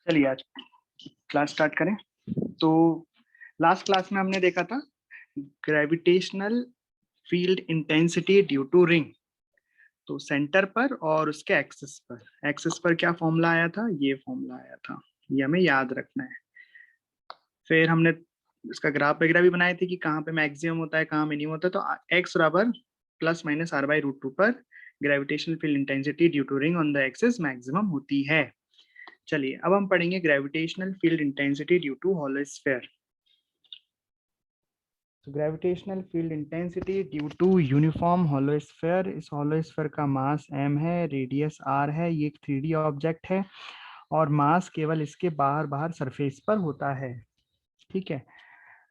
चलिए आज class start करें। तो लास्ट क्लास में हमने देखा था gravitational field intensity due to ring. तो सेंटर पर और उसके एक्सिस पर क्या फॉर्मूला आया था, ये फॉर्मूला आया था, ये हमें याद रखना है। फिर हमने इसका ग्राफ वगैरह भी बनाए थे कि कहाँ पे मैक्सिमम होता है, कहाँ मिनिमम होता है। तो एक्स बराबर plus minus r by root two पर gravitational field intensity due to ring on the axis maximum होती है। चलिए अब हम पढ़ेंगे gravitational field intensity due to hollow sphere. तो gravitational field intensity due to uniform hollow sphere, इस hollow sphere का मास m है, रेडियस r है, ये एक 3D ऑब्जेक्ट है और मास केवल इसके बाहर बाहर सरफेस पर होता है। ठीक है।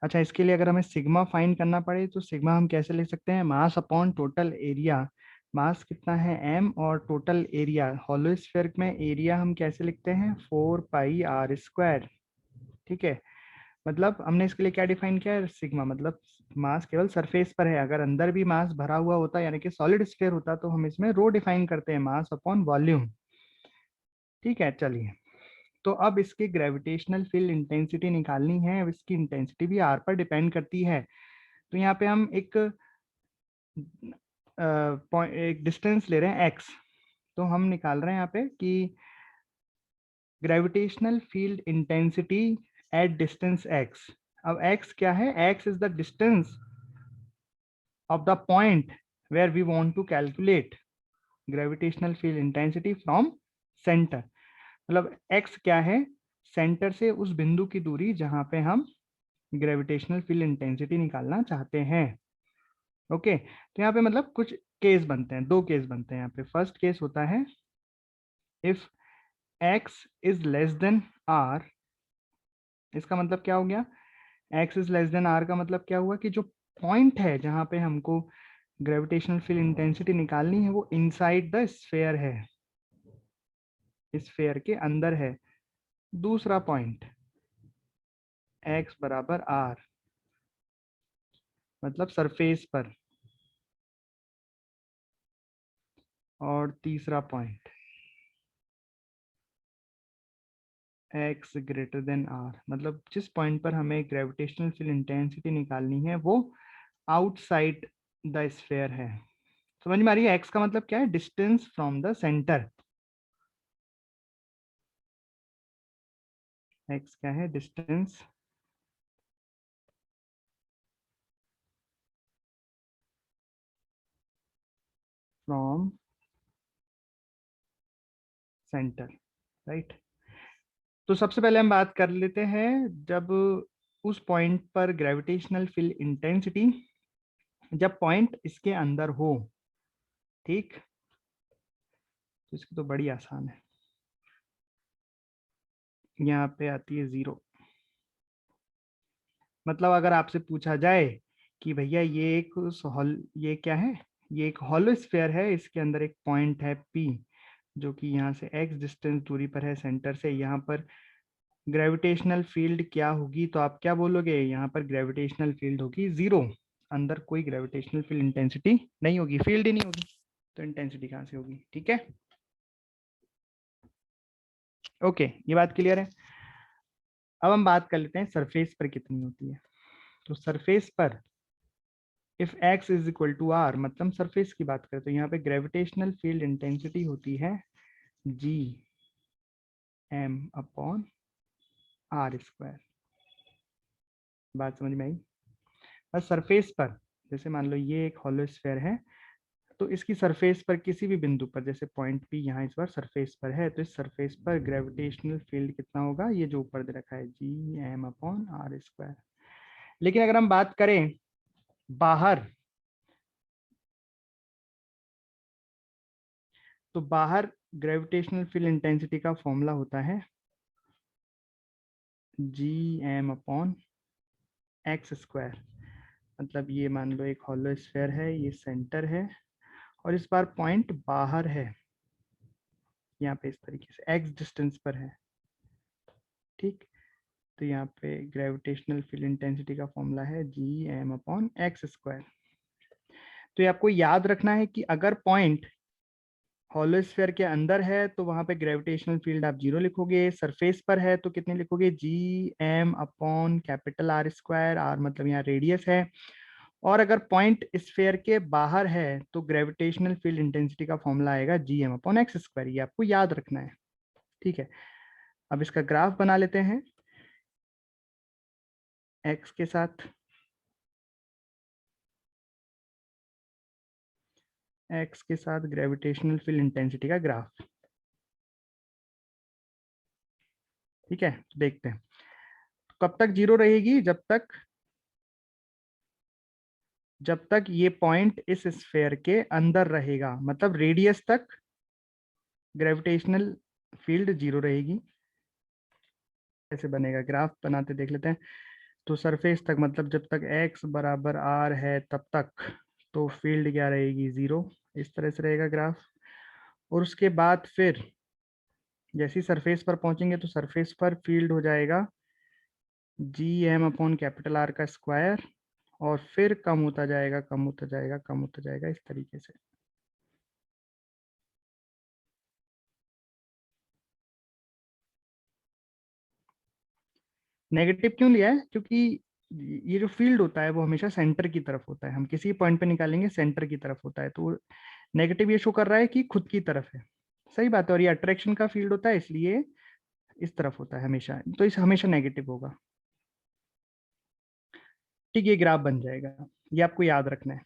अच्छा, इसके लिए अगर हमें सिग्मा फाइंड करना पड़े तो सिग्मा हम कैसे लिख सकते हैं? Mass upon total area. Mass कितना है m और टोटल एरिया, हॉलो स्फीयर में एरिया हम कैसे लिखते हैं? 4πr²। ठीक है। मतलब हमने इसके लिए क्या डिफाइन किया है? सिग्मा मतलब मास केवल सरफेस पर है। अगर अंदर भी मास भरा हुआ होता यानी कि सॉलिड स्फीयर होता तो हम इसमें रो डिफाइन करते हैं, मास अपॉन वॉल्यूम। ठीक है। चलिए, तो अब इसकी ग्रेविटेशनल फील्ड इंटेंसिटी निकालनी है। अब इसकी इंटेंसिटी भी आर पर डिपेंड करती है। तो यहाँ पे हम एक डिस्टेंस ले रहे हैं एक्स। तो हम निकाल रहे हैं यहाँ पे कि gravitational field intensity at distance x. अब एक्स क्या है? X is the distance of the point where we want to calculate gravitational field intensity from center। मतलब x क्या है? सेंटर से उस बिंदु की दूरी जहां पे हम ग्रेविटेशनल फील्ड इंटेंसिटी निकालना चाहते हैं। ओके, तो यहाँ पे मतलब कुछ केस बनते हैं, दो केस बनते हैं यहाँ पे। फर्स्ट केस होता है if x is less then r। इसका मतलब क्या हो गया? x is less then r का मतलब क्या हुआ कि जो पॉइंट है जहां पे हमको ग्रेविटेशनल फील्ड इंटेंसिटी निकालनी है वो इनसाइड द स्फीयर है, स्फीयर के अंदर है। दूसरा पॉइंट x बराबर r मतलब सरफेस पर। और तीसरा point x greater than r मतलब जिस पॉइंट पर हमें ग्रेविटेशनल फील्ड इंटेंसिटी निकालनी है वो आउटसाइड द स्फीयर है। समझ में आ रही है? x का मतलब क्या है? Distance from the centre. x क्या है? Distance from centre, right. तो सबसे पहले हम बात कर लेते हैं जब उस पॉइंट पर ग्रेविटेशनल फील्ड इंटेंसिटी, जब पॉइंट इसके अंदर हो। ठीक, तो इसकी तो बड़ी आसान है, यहाँ पे आती है 0। मतलब अगर आपसे पूछा जाए कि भैया ये क्या है? ये एक हॉलो स्फीयर है, इसके अंदर एक पॉइंट है P जो कि यहाँ से x डिस्टेंस दूरी पर है सेंटर से। यहाँ पर ग्रेविटेशनल फील्ड क्या होगी? तो आप क्या बोलोगे? यहाँ पर ग्रेविटेशनल फील्ड होगी 0। अंदर कोई ग्रेविटेशनल फील्ड इंटेंसिटी नहीं होगी, फील्ड ही नहीं होगी, तो इंटेंसिटी कहाँ से होगी? ठीक है, ओके, ये बात क्लियर है। अब हम बात कर लेते हैं सरफेस पर कितनी होती है। तो सरफेस पर if x is equal to r, मतलब सरफेस की बात करें तो यहाँ पे ग्रेविटेशनल फील्ड इंटेंसिटी होती है g m अपॉन r²। बात समझ में आई? और सरफेस पर जैसे मान लो ये एक हॉलो स्फीयर है, तो इसकी सरफेस पर किसी भी बिंदु पर, जैसे पॉइंट P यहाँ इस बार सरफेस पर है, तो इस सरफेस पर ग्रेविटेशनल फील्ड कितना होगा? ये जो ऊपर दे रखा है जी m अपॉन r²। लेकिन अगर हम बात करें बाहर, तो बाहर ग्रेविटेशनल फील्ड इंटेंसिटी का फॉर्मूला होता है जी m अपॉन x²। मतलब ये मान लो एक हॉलो स्फीयर है, ये सेंटर है और इस बार पॉइंट बाहर है, यहाँ पे इस तरीके से x डिस्टेंस पर है। ठीक, तो यहाँ पे ग्रेविटेशनल फील्ड इंटेंसिटी का फॉर्मूला है जी m अपॉन x²। तो ये आपको याद रखना है कि अगर पॉइंट हॉलो स्फीयर के अंदर है तो वहां पे ग्रेविटेशनल फील्ड आप 0 लिखोगे, सरफेस पर है तो कितने लिखोगे, G M upon capital R square, R मतलब यहाँ रेडियस है। और अगर पॉइंट स्फीयर के बाहर है तो ग्रेविटेशनल फील्ड इंटेंसिटी का फॉर्मूला आएगा G M upon x square, ये आपको याद रखना है। ठीक है, अब इसका ग्राफ बना लेते हैं एक्स के साथ। एक्स के साथ ग्रेविटेशनल फील्ड इंटेंसिटी का ग्राफ। ठीक है, तो देखते हैं कब तक 0 रहेगी, जब तक ये पॉइंट इस स्फीयर के अंदर रहेगा, मतलब रेडियस तक ग्रेविटेशनल फील्ड 0 रहेगी। कैसे बनेगा, ग्राफ बनाते देख लेते हैं। तो सरफेस तक मतलब जब तक x बराबर r है तब तक तो फील्ड क्या रहेगी, 0। इस तरह से रहेगा ग्राफ। और उसके बाद फिर जैसे ही सरफेस पर पहुंचेंगे तो सरफेस पर फील्ड हो जाएगा G M upon capital R का स्क्वायर, और फिर कम होता जाएगा, कम होता जाएगा, कम होता जाएगा, इस तरीके से। नेगेटिव क्यों लिया है, क्योंकि ये जो फील्ड होता है वो हमेशा सेंटर की तरफ होता है, हम किसी पॉइंट पे निकालेंगे सेंटर की तरफ होता है, तो नेगेटिव ये शो कर रहा है कि खुद की तरफ है। सही बात है, और ये अट्रैक्शन का फील्ड होता है इसलिए इस तरफ होता है हमेशा, तो इस हमेशा नेगेटिव होगा। ठीक, ये ग्राफ बन जाएगा, ये आपको याद रखना है।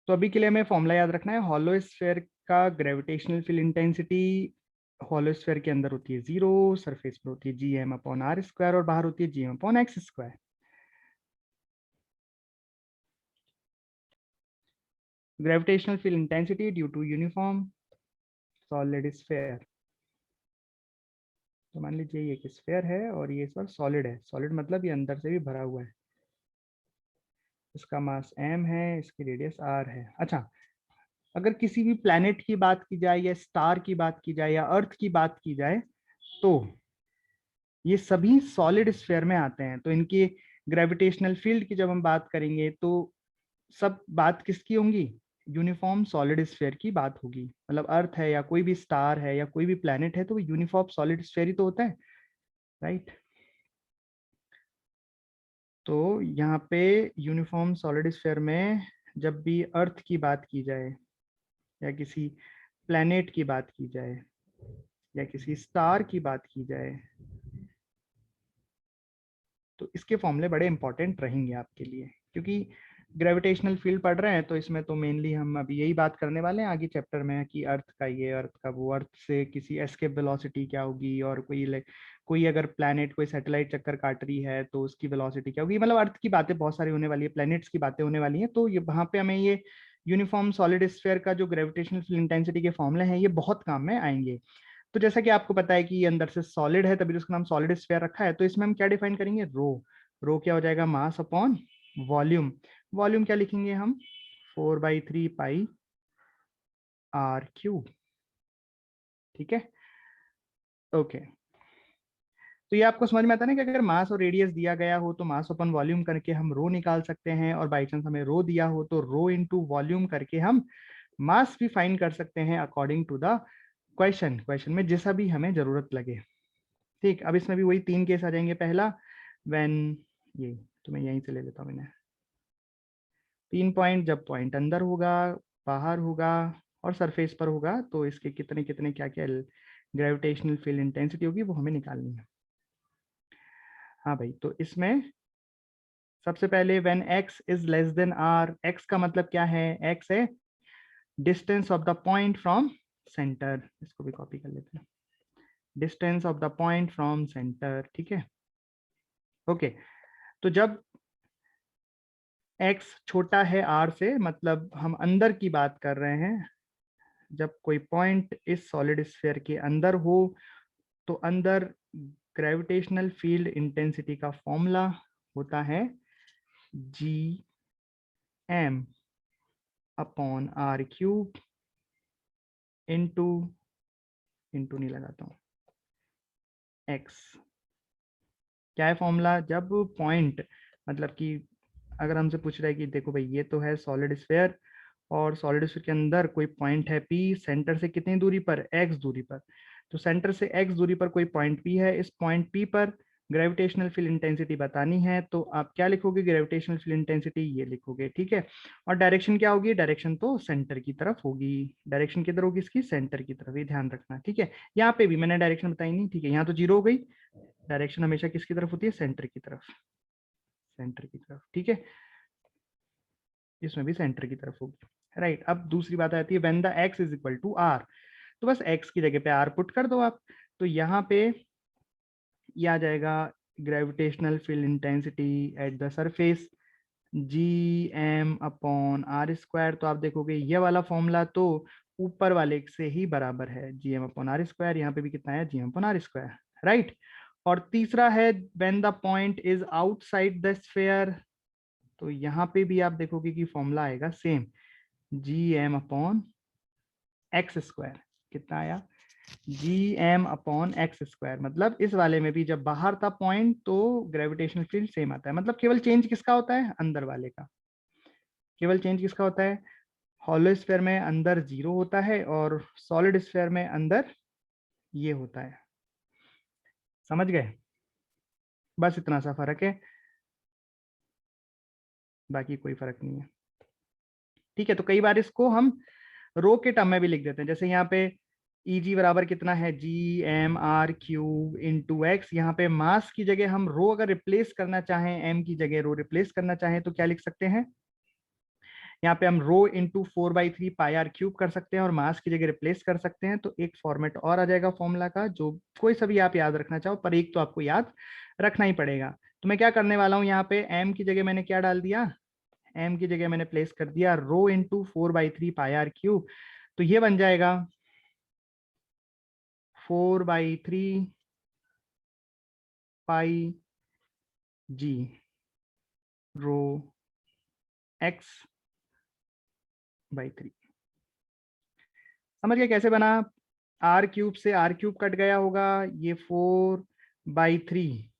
तो अभी के लिए हमें फॉर्मूला याद रखना है, हॉलो स्फीयर का gravitational field intensity hollow sphere के अंदर होती है 0, सरफेस पर होती है G M upon R square, और बाहर होती है G M upon x square. Gravitational field intensity due to uniform solid sphere. तो मान लीजिए ये एक स्फीयर है और ये इस बार सॉलिड है, सॉलिड मतलब ये अंदर से भी भरा हुआ है। इसका मास m है, इसकी रेडियस r है। अच्छा, अगर किसी भी प्लैनेट की बात की जाए या स्टार की बात की जाए या अर्थ की बात की जाए तो ये सभी सॉलिड स्फीयर में आते हैं, तो इनकी ग्रेविटेशनल फील्ड की जब हम बात करेंगे तो सब बात किसकी होंगी, यूनिफॉर्म सॉलिड स्फीयर की बात होगी। मतलब अर्थ है या कोई भी स्टार है या कोई भी प्लैनेट है तो वो यूनिफॉर्म सॉलिड स्फीयर ही तो होता है, राइट। तो यहाँ पे यूनिफॉर्म सॉलिड स्फीयर में जब भी अर्थ की बात की जाए या किसी प्लैनेट की बात की जाए या किसी स्टार की बात की जाए तो इसके फॉर्मूले बड़े इंपॉर्टेंट रहेंगे आपके लिए, क्योंकि ग्रेविटेशनल फील्ड पढ़ रहे हैं तो इसमें तो मेनली हम अभी यही बात करने वाले हैं आगे चैप्टर में कि अर्थ का ये, अर्थ का वो, अर्थ से किसी एस्केप वेलोसिटी क्या होगी, और कोई अगर प्लैनेट कोई सैटेलाइट चक्कर काट रही है तो उसकी वेलोसिटी क्या होगी। मतलब अर्थ की बातें बहुत सारी होने वाली है, प्लैनेट्स की बातें होने वाली हैं, तो ये वहां पे हमें ये यूनिफॉर्म सॉलिड स्फीयर का जो ग्रेविटेशनल फील्ड इंटेंसिटी के फॉर्मूले हैं ये बहुत काम में आएंगे। तो जैसा कि आपको पता है कि ये अंदर से सॉलिड है तभी तो उसका नाम सॉलिड स्फीयर रखा है, तो इसमें हम क्या डिफाइन करेंगे, रो। रो क्या हो जाएगा, मास अपॉन वॉल्यूम। वॉल्यूम क्या लिखेंगे हम, 4/3 पाई आर क्यूब। ठीक है, ओके। तो ये आपको समझ में आता है ना कि अगर मास और रेडियस दिया गया हो तो मास अपन वॉल्यूम करके हम रो निकाल सकते हैं, और बाई चांस हमें रो दिया हो तो रो इंटू वॉल्यूम करके हम मास भी फाइंड कर सकते हैं अकॉर्डिंग टू द क्वेश्चन में जैसा भी हमें जरूरत लगे। ठीक, अब इसमें भी वही 3 केस आ जाएंगे। पहला, व्हेन, ये तो मैं यहीं से ले लेता हूँ मैंने 3 पॉइंट, जब पॉइंट अंदर होगा, बाहर होगा और सरफेस पर होगा तो इसके कितने कितने क्या क्या ग्रेविटेशनल फील्ड इंटेंसिटी होगी वो हमें निकालनी है। हाँ भाई, तो इसमें सबसे पहले when x is less then r, x का मतलब क्या है, x है distance of the point from centre, इसको भी कॉपी कर लेते हैं, distance of the point from centre. ठीक है, ओके। तो जब x छोटा है r से, मतलब हम अंदर की बात कर रहे हैं, जब कोई पॉइंट इस सॉलिड स्फीयर के अंदर हो तो अंदर ग्रेविटेशनल फील्ड इंटेंसिटी का फॉर्मूला होता है G M upon R cube into, into नहीं लगाता हूँ, एक्स। क्या है फॉर्मूला, जब पॉइंट, मतलब कि अगर हमसे पूछ रहा है कि देखो भाई ये तो है सॉलिड स्फीयर और सॉलिड स्फीयर के अंदर कोई पॉइंट है P, सेंटर से कितनी दूरी पर, x दूरी पर। तो सेंटर से x दूरी पर कोई पॉइंट P है, इस पॉइंट P पर ग्रेविटेशनल फील्ड इंटेंसिटी बतानी है, तो आप क्या लिखोगे, ग्रेविटेशनल फील्ड इंटेंसिटी ये लिखोगे, ठीक है। और डायरेक्शन क्या होगी, डायरेक्शन तो सेंटर की तरफ होगी। डायरेक्शन किधर होगी इसकी, सेंटर की तरफ, ये ध्यान रखना, ठीक है। यहाँ पे भी मैंने डायरेक्शन बताई नहीं, ठीक है, यहाँ तो 0 हो गई। डायरेक्शन हमेशा किसकी तरफ होती है, सेंटर की तरफ, सेंटर की तरफ, ठीक है। इसमें भी सेंटर की तरफ होगी, राइट। अब दूसरी बात आती है when the x is equal to r, तो बस x की जगह पे r पुट कर दो आप। तो यहाँ पे ये आ जाएगा gravitational field intensity at the surface G M upon R square. तो आप देखोगे ये वाला फॉर्मूला तो ऊपर वाले से ही बराबर है, G M upon R square, यहाँ पे भी कितना है, G M upon R square, right. और तीसरा है when the point is outside the sphere, तो यहाँ पे भी आप देखोगे कि फॉर्मूला आएगा same, G M upon x square. कितना आया, G M upon x square. मतलब इस वाले में भी जब बाहर था पॉइंट तो ग्रेविटेशनल फील्ड सेम आता है, मतलब केवल चेंज किसका होता है, अंदर वाले का। केवल चेंज किसका होता है, हॉलो स्फीयर में अंदर 0 होता है और सॉलिड स्फीयर में अंदर ये होता है। समझ गए, बस इतना सा फर्क है, बाकी कोई फर्क नहीं है, ठीक है। तो कई बार इसको हम रो के टर्म में भी लिख देते हैं, जैसे यहाँ पे ई जी बराबर कितना है, G M R cube into x. यहाँ पे मास की जगह हम रो अगर रिप्लेस करना चाहें, एम की जगह रो रिप्लेस करना चाहें, तो क्या लिख सकते हैं, यहाँ पे हम rho into 4/3 pi are cube कर सकते हैं और मास की जगह रिप्लेस कर सकते हैं। तो एक फॉर्मेट और आ जाएगा फॉर्मूला का, जो कोई सा भी आप याद रखना चाहो, पर एक तो आपको याद रखना ही पड़ेगा। तो मैं क्या करने वाला हूँ, यहाँ पे एम की जगह मैंने क्या डाल दिया, एम की जगह मैंने प्लेस कर दिया rho into 4/3 pi are cube. तो ये बन जाएगा 4/3 पाई जी रो x/3। समझ गए कैसे बना, आर क्यूब से आर क्यूब कट गया होगा, ये 4/3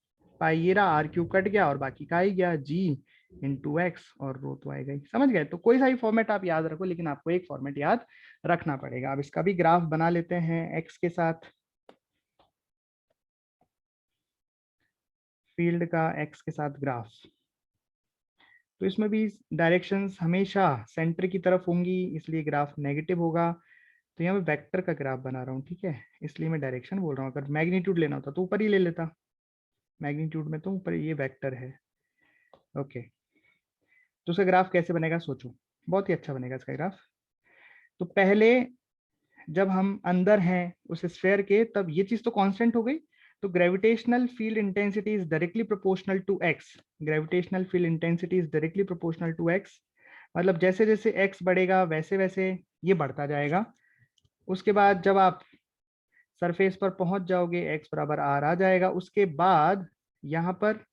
पाई, ये रहा आर क्यूब कट गया और बाकी का ही गया जी इंटू एक्स, और रो तो आएगा ही। समझ गए, तो कोई सा भी फॉर्मेट आप याद रखो, लेकिन आपको एक फॉर्मेट याद रखना पड़ेगा। अब इसका भी ग्राफ बना लेते हैं एक्स के साथ, फील्ड का एक्स के साथ ग्राफ। तो इसमें भी डायरेक्शंस हमेशा सेंटर की तरफ होंगी, इसलिए ग्राफ नेगेटिव होगा। तो यहाँ पे वेक्टर का ग्राफ बना रहा हूँ, ठीक है, इसलिए मैं डायरेक्शन बोल रहा हूँ। अगर मैग्नीट्यूड लेना होता तो ऊपर ही ले लेता, मैग्नीट्यूड में तो ऊपर, ये वेक्टर है, ओके। तो उसका ग्राफ कैसे बनेगा सोचो, बहुत ही अच्छा बनेगा इसका ग्राफ। तो पहले जब हम अंदर हैं उस स्फीयर के, तब ये चीज तो कांस्टेंट हो गई। तो gravitational field intensity is directly proportional to x, gravitational field intensity is directly proportional to x. मतलब जैसे जैसे एक्स बढ़ेगा वैसे वैसे ये बढ़ता जाएगा। उसके बाद जब आप सरफेस पर पहुंच जाओगे, एक्स बराबर आर आ जाएगा। उसके बाद यहाँ पर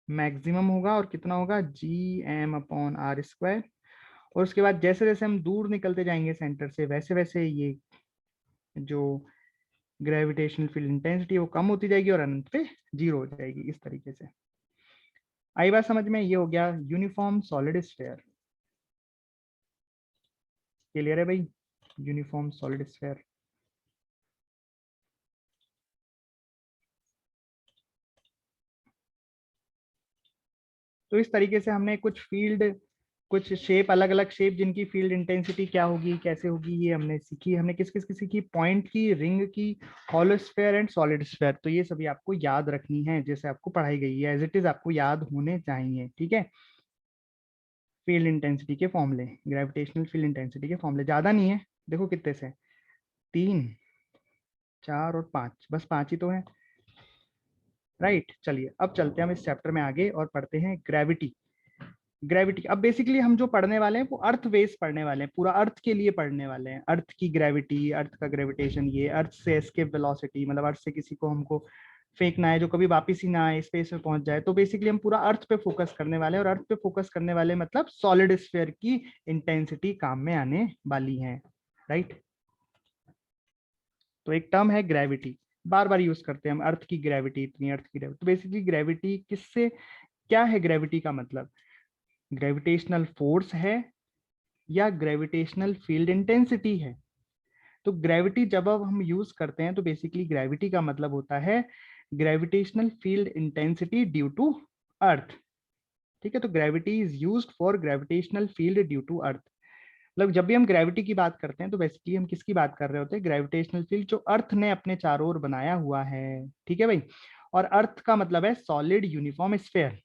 मैक्सिमम होगा, और कितना होगा, G M upon R square. और उसके बाद जैसे जैसे हम दूर निकलते जाएंगे सेंटर से, वैसे वैसे ये जो ग्रेविटेशनल फील्ड इंटेंसिटी वो कम होती जाएगी और अंत पे 0 हो जाएगी। इस तरीके से आई बात समझ में, ये हो गया यूनिफॉर्म सॉलिड स्फीयर। क्लियर है भाई, यूनिफॉर्म सॉलिड स्फीयर। तो इस तरीके से हमने कुछ फील्ड, कुछ शेप, अलग अलग शेप जिनकी फील्ड इंटेंसिटी क्या होगी, कैसे होगी, ये हमने सीखी। हमने किस किस की सीखी, पॉइंट की, रिंग की, hollow sphere and solid sphere. तो ये सभी आपको याद रखनी है, जैसे आपको पढ़ाई गई है, एज इट इज आपको याद होने चाहिए, ठीक है। फील्ड इंटेंसिटी के फॉर्मूले, ग्रेविटेशनल फील्ड इंटेंसिटी के फॉर्मूले ज्यादा नहीं है, देखो कितने से, 3, 4 और 5, बस 5 ही तो है, राइट। चलिए अब चलते हैं हम इस चैप्टर में आगे और पढ़ते हैं ग्रेविटी। ग्रेविटी अब बेसिकली हम जो पढ़ने वाले हैं वो अर्थ बेस पढ़ने वाले हैं, पूरा अर्थ के लिए पढ़ने वाले हैं। अर्थ की ग्रेविटी, अर्थ का ग्रेविटेशन, ये अर्थ से एस्केप वेलोसिटी, मतलब अर्थ से किसी को हमको फेंकना है जो कभी वापस ही ना आए, स्पेस में पहुंच जाए। तो बेसिकली हम पूरा अर्थ पे फोकस करने वाले हैं, और अर्थ पे फोकस करने वाले मतलब सॉलिड स्फीयर की इंटेंसिटी काम में आने वाली है, राइट। तो एक टर्म है ग्रेविटी, बार बार यूज करते हैं हम, अर्थ की ग्रेविटी, इतनी अर्थ की ग्रेविटी। तो बेसिकली ग्रेविटी किससे, क्या है ग्रेविटी का मतलब, ग्रेविटेशनल फोर्स है या ग्रेविटेशनल फील्ड इंटेंसिटी है। तो ग्रेविटी जब अब हम यूज करते हैं तो बेसिकली ग्रेविटी का मतलब होता है gravitational field intensity due to earth. ठीक है, तो gravity is used for gravitational field due to earth. मतलब जब भी हम ग्रेविटी की बात करते हैं तो बेसिकली हम किसकी बात कर रहे होते हैं, ग्रेविटेशनल फील्ड जो अर्थ ने अपने चारों ओर बनाया हुआ है। ठीक है भाई, और अर्थ का मतलब है सॉलिड यूनिफॉर्म स्फीयर।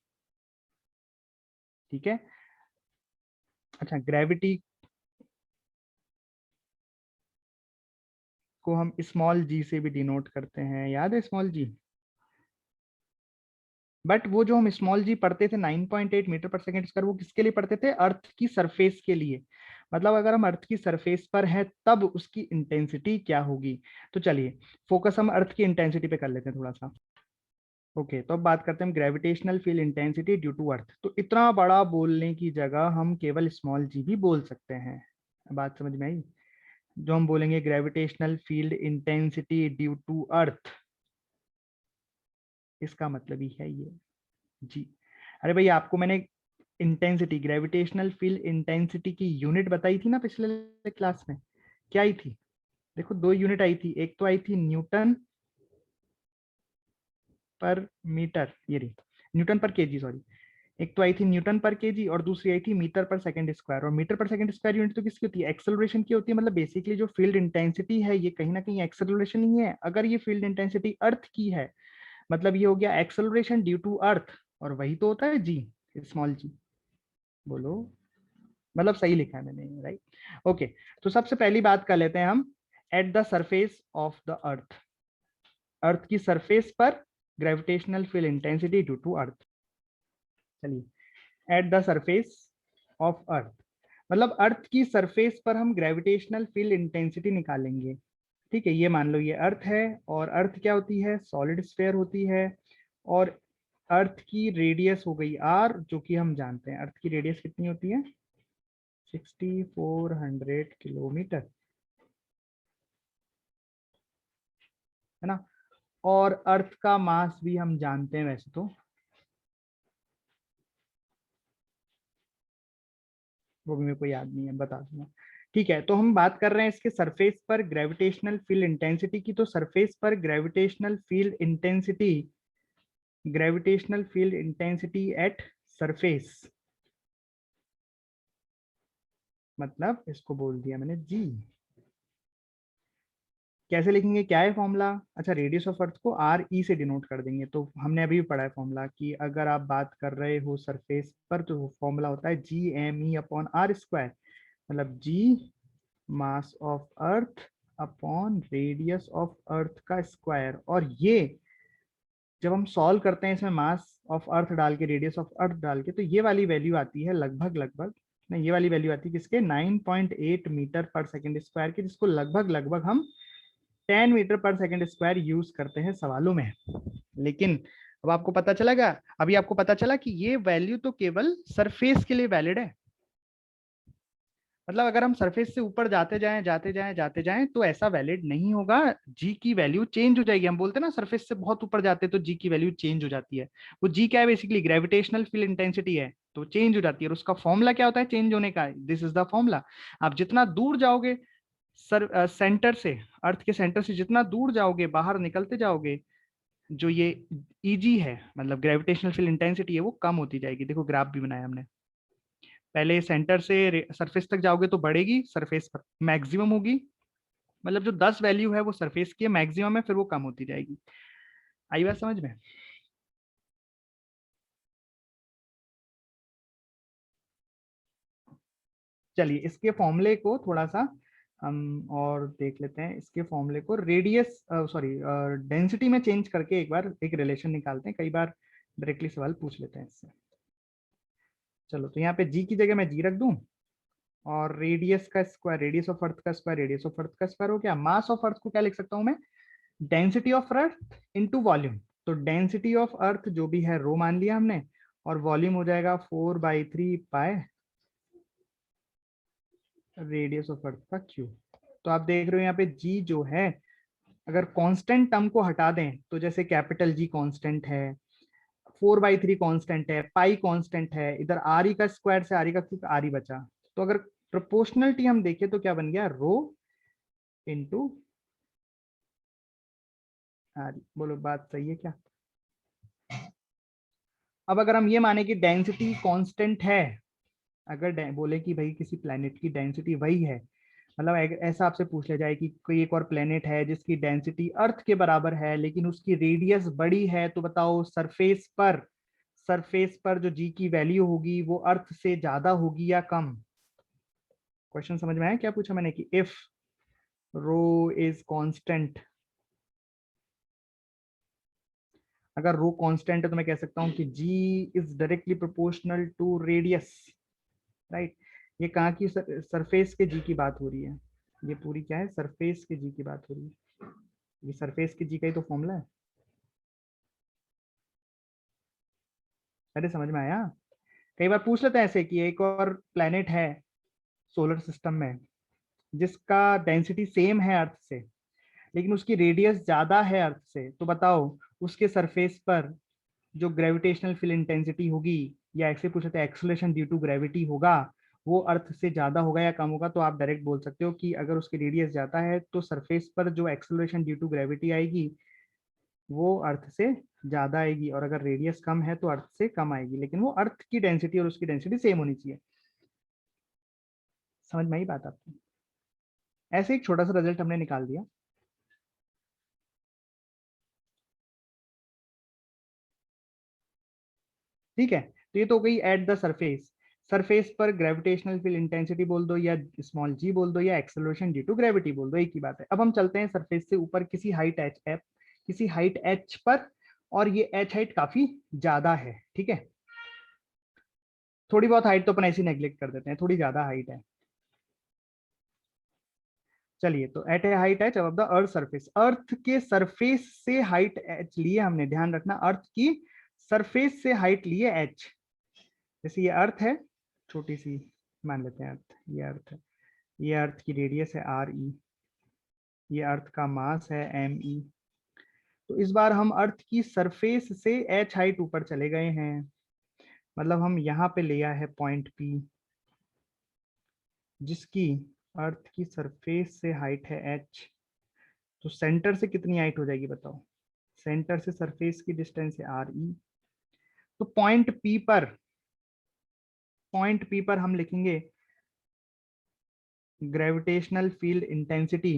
ठीक है, अच्छा ग्रेविटी को हम स्मॉल जी से भी डिनोट करते हैं, याद है स्मॉल जी। बट वो जो हम स्मॉल जी पढ़ते थे 9.8 मीटर पर सेकेंड स्क्वायर, वो किसके लिए पढ़ते थे, अर्थ की सरफेस के लिए। मतलब अगर हम अर्थ की सरफेस पर हैं तब उसकी इंटेंसिटी क्या होगी। तो चलिए फोकस हम अर्थ की इंटेंसिटी पे कर लेते हैं थोड़ा सा। ओके, तो अब बात करते हैं gravitational field intensity due to earth. तो इतना बड़ा बोलने की जगह हम केवल स्मॉल जी भी बोल सकते हैं। बात समझ में आई। जो हम बोलेंगे gravitational field intensity due to earth, इसका मतलब ही है ये जी। अरे भाई आपको मैंने इंटेंसिटी, ग्रेविटेशनल फील्ड इंटेंसिटी की यूनिट बताई थी ना पिछले क्लास में, क्या आई थी। देखो दो यूनिट आई थी, एक तो आई थी न्यूटन पर मीटर, ये रही, न्यूटन पर केजी सॉरी। एक तो आई थी न्यूटन पर केजी और दूसरी आई थी मीटर पर सेकंड स्क्वायर। और मीटर पर सेकंड स्क्वायर यूनिट तो किसकी होती है, एक्सेलरेशन की होती है। मतलब बेसिकली जो फील्ड इंटेंसिटी है ये कहीं ना कहीं एक्सेलरेशन ही है। अगर ये फील्ड इंटेंसिटी अर्थ की है मतलब ये हो गया एक्सेलरेशन ड्यू टू अर्थ, और वही तो होता है जी, स्मॉल जी। बोलो, मतलब सही लिखा है मैंने, राइट। ओके, तो सबसे पहली बात कर लेते हैं हम at the surface of the earth. Earth की सरफेस पर gravitational field intensity due to earth. चलिए, at the surface of earth मतलब अर्थ की सरफेस पर हम ग्रेविटेशनल फील्ड इंटेंसिटी निकालेंगे। ठीक है, ये मान लो ये अर्थ है, और अर्थ क्या होती है, सॉलिड स्फीयर होती है। और अर्थ की रेडियस हो गई आर, जो कि हम जानते हैं अर्थ की रेडियस कितनी होती है, 6400 किलोमीटर, है ना। और अर्थ का मास भी हम जानते हैं वैसे तो, वो भी मेरे को याद नहीं है, बता दूंगा। ठीक है, तो हम बात कर रहे हैं इसके सरफेस पर ग्रेविटेशनल फील्ड इंटेंसिटी की। तो सरफेस पर gravitational field intensity at surface, मतलब इसको बोल दिया मैंने जी। कैसे लिखेंगे, क्या है फॉर्मूला, अच्छा रेडियस ऑफ अर्थ को आर ई से डिनोट कर देंगे। तो हमने अभी भी पढ़ा है फॉर्मूला कि अगर आप बात कर रहे हो सरफेस पर तो फॉर्मूला होता है जी एम ई अपॉन आर स्क्वायर। मतलब G mass of earth upon radius of earth का स्क्वायर। और ये जब हम सॉल्व करते हैं इसमें मास ऑफ अर्थ डाल के रेडियस ऑफ अर्थ डाल के, तो ये वाली वैल्यू आती है लगभग लगभग, नहीं ये वाली वैल्यू आती है किसके, 9.8 मीटर पर सेकेंड स्क्वायर की, जिसको लगभग लगभग हम 10 मीटर पर सेकेंड स्क्वायर यूज करते हैं सवालों में। लेकिन अब आपको पता चलेगा, अभी आपको पता चला कि ये वैल्यू तो केवल सरफेस के लिए वैलिड है। मतलब अगर हम सरफेस से ऊपर जाते जाएं तो ऐसा वैलिड नहीं होगा, जी की वैल्यू चेंज हो जाएगी। हम बोलते हैं ना सरफेस से बहुत ऊपर जाते हैं तो जी की वैल्यू चेंज हो जाती है। वो जी क्या है, बेसिकली ग्रेविटेशनल फील्ड इंटेंसिटी है, तो चेंज हो जाती है। और उसका फॉर्मूला क्या होता है चेंज होने का, दिस इज द फॉर्मूला। आप जितना दूर जाओगे सेंटर से, अर्थ के सेंटर से जितना दूर जाओगे, बाहर निकलते जाओगे, जो ये ईजी है मतलब ग्रेविटेशनल फील्ड इंटेंसिटी है वो कम होती जाएगी। देखो ग्राफ भी बनाया हमने, पहले सेंटर से सरफेस तक जाओगे तो बढ़ेगी, सरफेस पर मैक्सिमम होगी। मतलब जो 10 वैल्यू है वो सरफेस की मैक्सिमम है, फिर वो कम होती जाएगी। आई बात समझ में। चलिए इसके फॉर्मूले को थोड़ा सा हम और देख लेते हैं। इसके फॉर्मूले को रेडियस सॉरी डेंसिटी में चेंज करके एक बार एक रिलेशन निकालते हैं, कई बार डायरेक्टली सवाल पूछ लेते हैं इससे। चलो तो यहाँ पे जी की जगह मैं जी रख दूं, और रेडियस का स्क्वायर, रेडियस ऑफ अर्थ का स्क्वायर, रेडियस ऑफ अर्थ का स्क्वायर हो गया। मास ऑफ अर्थ को क्या लिख सकता हूं मैं, density of earth into volume. तो डेंसिटी ऑफ अर्थ जो भी है रो मान लिया हमने, और वॉल्यूम हो जाएगा 4/3 पाए रेडियस ऑफ अर्थ का क्यूब। तो आप देख रहे हो यहाँ पे जी जो है, अगर कांस्टेंट टर्म को हटा दें तो जैसे कैपिटल जी कांस्टेंट है, 4/3 कांस्टेंट है, पाई कांस्टेंट है, इधर आर ई का स्क्वायर से आर ई का क्यूब आर ई बचा। तो अगर प्रोपोर्शनलिटी हम देखें तो क्या बन गया, रो इंटू आर। बोलो बात सही है क्या? अब अगर हम ये माने कि डेंसिटी कांस्टेंट है, अगर बोले कि भाई किसी प्लेनेट की डेंसिटी वही है, मतलब ऐसा आपसे पूछ लिया जाए कि कोई एक और प्लेनेट है जिसकी डेंसिटी अर्थ के बराबर है लेकिन उसकी रेडियस बड़ी है, तो बताओ सरफेस पर जो जी की वैल्यू होगी वो अर्थ से ज्यादा होगी या कम? क्वेश्चन समझ में आया क्या पूछा मैंने कि इफ रो इज कांस्टेंट, अगर रो कांस्टेंट है तो मैं कह सकता हूं कि g is directly proportional to radius, right. ये कहाँ की सरफेस के जी की बात हो रही है, ये पूरी क्या है, सरफेस के जी की बात हो रही है। ये सरफेस के जी का ही तो फॉर्मूला है। अरे समझ में आया? कई बार पूछ लेते हैं ऐसे कि एक और प्लेनेट है सोलर सिस्टम में जिसका डेंसिटी सेम है अर्थ से लेकिन उसकी रेडियस ज्यादा है अर्थ से, तो बताओ उसके सरफेस पर जो ग्रेविटेशनल फील्ड इंटेंसिटी होगी, या ऐसे पूछ सकते हैं एक्सेलरेशन ड्यू टू ग्रेविटी होगा, वो अर्थ से ज्यादा होगा या कम होगा? तो आप डायरेक्ट बोल सकते हो कि अगर उसकी रेडियस ज्यादा है तो सरफेस पर जो एक्सेलरेशन ड्यू टू ग्रेविटी आएगी वो अर्थ से ज्यादा आएगी, और अगर रेडियस कम है तो अर्थ से कम आएगी, लेकिन वो अर्थ की डेंसिटी और उसकी डेंसिटी सेम होनी चाहिए। समझ में आई बात आपकी? ऐसे एक छोटा सा रिजल्ट हमने निकाल दिया। ठीक है, तो ये तो हो गई एट द सरफेस। सरफेस पर ग्रेविटेशनल फील्ड इंटेंसिटी बोल दो या स्मॉल जी बोल दो या एक्सेलरेशन ड्यू टू ग्रेविटी बोल दो, एक ही बात है। अब हम चलते हैं सरफेस से ऊपर किसी हाइट एच पर, और ये एच हाइट काफी ज्यादा है, ठीक है। थोड़ी बहुत हाइट तो अपन ऐसी नेग्लेक्ट कर देते हैं, थोड़ी ज्यादा हाइट है। चलिए, तो एट ए हाइट एच अब द अर्थ सरफेस, अर्थ के सरफेस से हाइट एच लिए हमने, ध्यान रखना अर्थ की सरफेस से हाइट लिए एच। जैसे ये अर्थ है, छोटी सी मान लेते हैं अर्थ, ये अर्थ है, ये अर्थ की रेडियस है आर ई, ये अर्थ का मास है एम ई। तो इस बार हम अर्थ की सरफेस से एच हाइट ऊपर चले गए हैं, मतलब हम यहाँ पे लिया है पॉइंट पी जिसकी अर्थ की सरफेस से हाइट है एच। तो सेंटर से कितनी हाइट हो जाएगी बताओ? सेंटर से सरफेस की डिस्टेंस है आर ई। तो पॉइंट पी पर हम लिखेंगे ग्रेविटेशनल फील्ड इंटेंसिटी,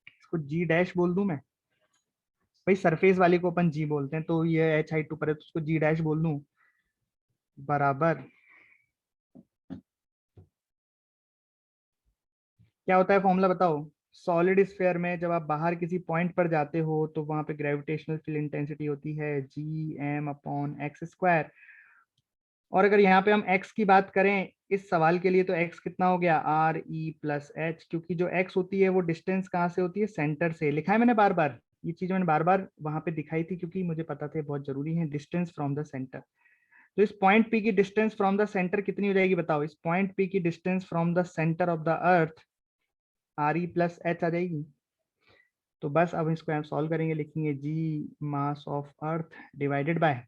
इसको जी डैश बोल दूं मैं? भाई सरफेस वाले को अपन जी बोलते हैं, तो ये एच हाइट ऊपर है तो उसको जी डैश बोल दूं, बराबर क्या होता है फॉर्मूला बताओ? सॉलिड स्फेयर में जब आप बाहर किसी पॉइंट पर जाते हो तो वहां पे ग्रेविटेशनल फील्ड इंटेंसिटी होती है G M upon x square. और अगर यहाँ पे हम x की बात करें इस सवाल के लिए, तो x कितना हो गया, आर ई प्लस एच, क्योंकि जो x होती है वो डिस्टेंस कहाँ से होती है, सेंटर से। लिखा है मैंने बार बार, ये चीज मैंने बार बार वहां पे दिखाई थी क्योंकि मुझे पता था बहुत जरूरी है, डिस्टेंस फ्रॉम द सेंटर। तो इस पॉइंट P की डिस्टेंस फ्रॉम द सेंटर कितनी हो जाएगी बताओ? इस पॉइंट P की distance from the centre of the earth R E plus H आ जाएगी। तो बस अब इसको हम सॉल्व करेंगे, लिखेंगे G mass of earth divided by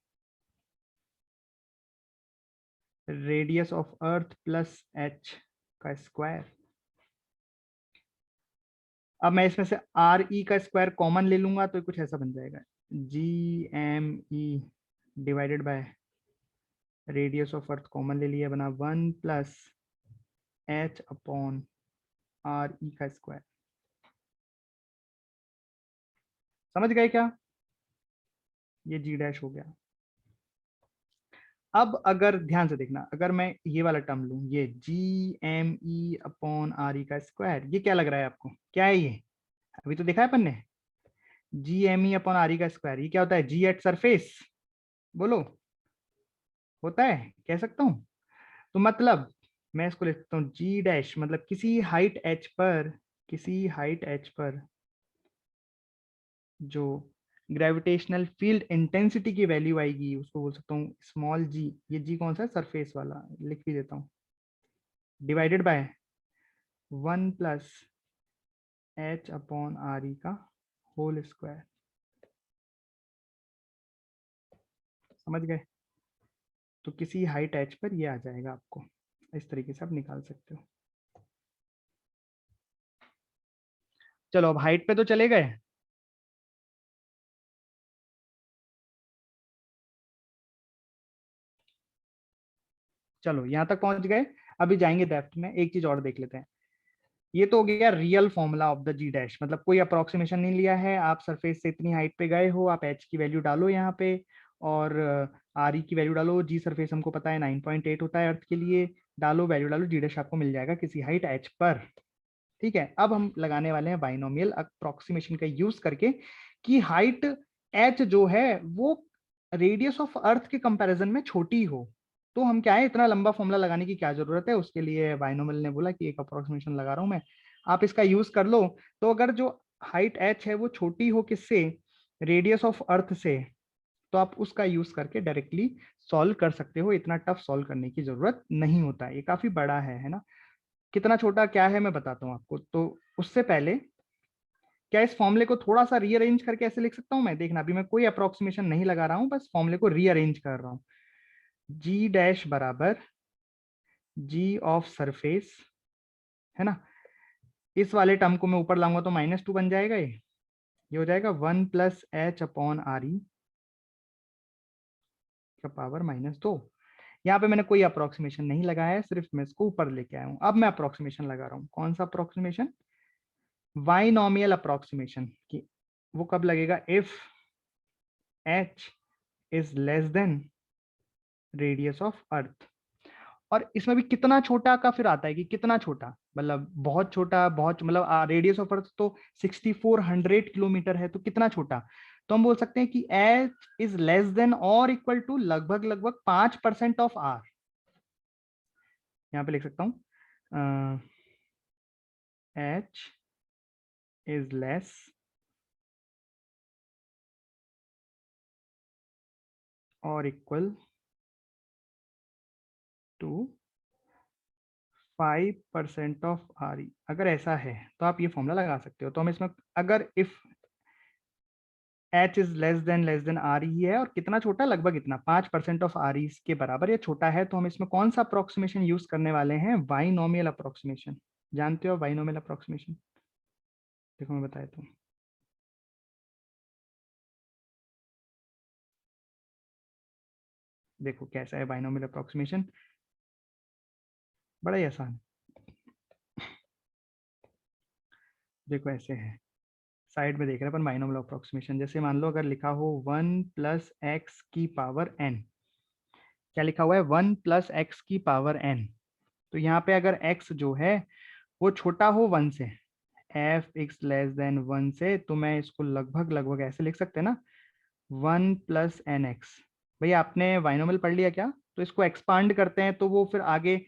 radius of earth plus H का स्क्वायर। अब मैं इसमें से आर ई का स्क्वायर कॉमन ले लूंगा तो कुछ ऐसा बन जाएगा, G M E divided by radius of earth common ले लिया, बना 1 + एच अपॉन आर ई का स्क्वायर। समझ गए क्या? ये जी डैश हो गया। अब अगर ध्यान से देखना, अगर मैं ये वाला टर्म लूं, ये जी एम ई अपॉन आर ई का स्क्वायर, ये क्या लग रहा है आपको, क्या है ये? अभी तो देखा है अपन ने, जी एम ई अपॉन आर ई का स्क्वायर, ये क्या होता है, जी एट सरफेस। बोलो, होता है, कह सकता हूं? तो मतलब मैं इसको लिखता हूँ जी डैश, मतलब किसी हाइट एच पर जो ग्रेविटेशनल फील्ड इंटेंसिटी की वैल्यू आएगी उसको बोल सकता हूँ स्मॉल जी। ये जी कौन सा है, सरफेस वाला, लिख भी देता हूँ, divided by 1 + H upon R ई का होल स्क्वायर। समझ गए? तो किसी हाइट एच पर ये आ जाएगा आपको, इस तरीके से आप निकाल सकते हो। चलो अब हाइट पे तो चले गए। चलो यहां तक पहुंच गए। अभी जाएंगे डेप्थ में, एक चीज और देख लेते हैं। ये तो हो गया real formula of the g dash, मतलब कोई अप्रोक्सीमेशन नहीं लिया है, आप सरफेस से इतनी हाइट पे गए हो, आप एच की वैल्यू डालो यहाँ पे, और आर ई की वैल्यू डालो। जी सरफेस हमको पता है 9.8 होता है अर्थ के लिए, डालो वैल्यू डालो, जी डैश आपको मिल जाएगा किसी हाइट एच पर। ठीक है, अब हम लगाने वाले हैं बाइनोमियल अप्रोक्सीमेशन का यूज करके कि हाइट एच जो है वो रेडियस ऑफ अर्थ के कंपैरिजन में छोटी हो। तो हम क्या है, इतना लंबा फॉर्मूला लगाने की क्या जरूरत है, उसके लिए बाइनोमियल ने बोला कि एक अप्रोक्सीमेशन लगा रहा हूं मैं, आप इसका यूज कर लो। तो अगर जो हाइट एच है वो छोटी हो किससे, रेडियस ऑफ अर्थ से, तो आप उसका यूज करके डायरेक्टली सॉल्व कर सकते हो। इतना टफ सॉल्व करने की जरूरत नहीं होता है, ये काफी बड़ा है ना। कितना छोटा क्या है मैं बताता हूँ आपको। तो उससे पहले क्या इस फॉर्मूले को थोड़ा सा रीअरेंज करके ऐसे लिख सकता हूं मैं, देखना अभी मैं कोई अप्रोक्सीमेशन नहीं लगा रहा हूं, बस फॉर्मूले को रीअरेंज कर रहा हूं। जी डैश बराबर जी ऑफ सरफेस, है ना। इस वाले टर्म को मैं ऊपर लाऊंगा तो -2 बन जाएगा, ये हो जाएगा 1+h/r e का पावर -2। यहाँ पे मैंने कोई अप्रोक्सीमेशन नहीं लगाया है, सिर्फ मैं इसको ऊपर लेके आया हूँ। अब मैं अप्रोक्सीमेशन लगा रहा हूँ, कौन सा अप्रोक्सीमेशन, बाइनोमियल अप्रोक्सीमेशन की। वो कब लगेगा, if h is less then radius of अर्थ। और इसमें भी कितना छोटा का फिर आता है कि कितना छोटा, मतलब बहुत छोटा, बहुत मतलब रेडियस ऑफ अर्थ तो 6400 किलोमीटर है, तो कितना छोटा। तो हम बोल सकते हैं कि एच इज लेस देन और इक्वल टू लगभग लगभग 5% ऑफ आर। यहां पे लिख सकता हूं एच इज लेस और equal to 5% of R E. अगर ऐसा है तो आप ये फॉर्मूला लगा सकते हो। तो हम इसमें अगर if H is less then R E है, और कितना छोटा, लगभग इतना 5% ऑफ आर ई के बराबर या छोटा है, तो हम इसमें कौन सा अप्रोक्सीमेशन यूज करने वाले हैं, बाइनोमियल अप्रोक्सीमेशन। जानते हो बाइनोमियल अप्रोक्सीमेशन, देखो मैं बताया तो। देखो कैसा है बाइनोमियल अप्रोक्सीमेशन, बड़ा ही आसान है। देखो ऐसे है, साइड में देख रहे हैं अपन बाइनोमियल अप्रोक्सीमेशन। जैसे मान लो अगर लिखा हो 1+x⁴n, क्या लिखा हुआ है, 1+x⁴n। तो यहाँ पे अगर x जो है वो छोटा हो 1 से, f(x< 1) से, तो मैं इसको लगभग लगभग ऐसे लिख सकते हैं ना, 1+nx। भैया आपने बाइनोमियल पढ़ लिया क्या, तो इसको एक्सपांड करते हैं तो वो फिर आगे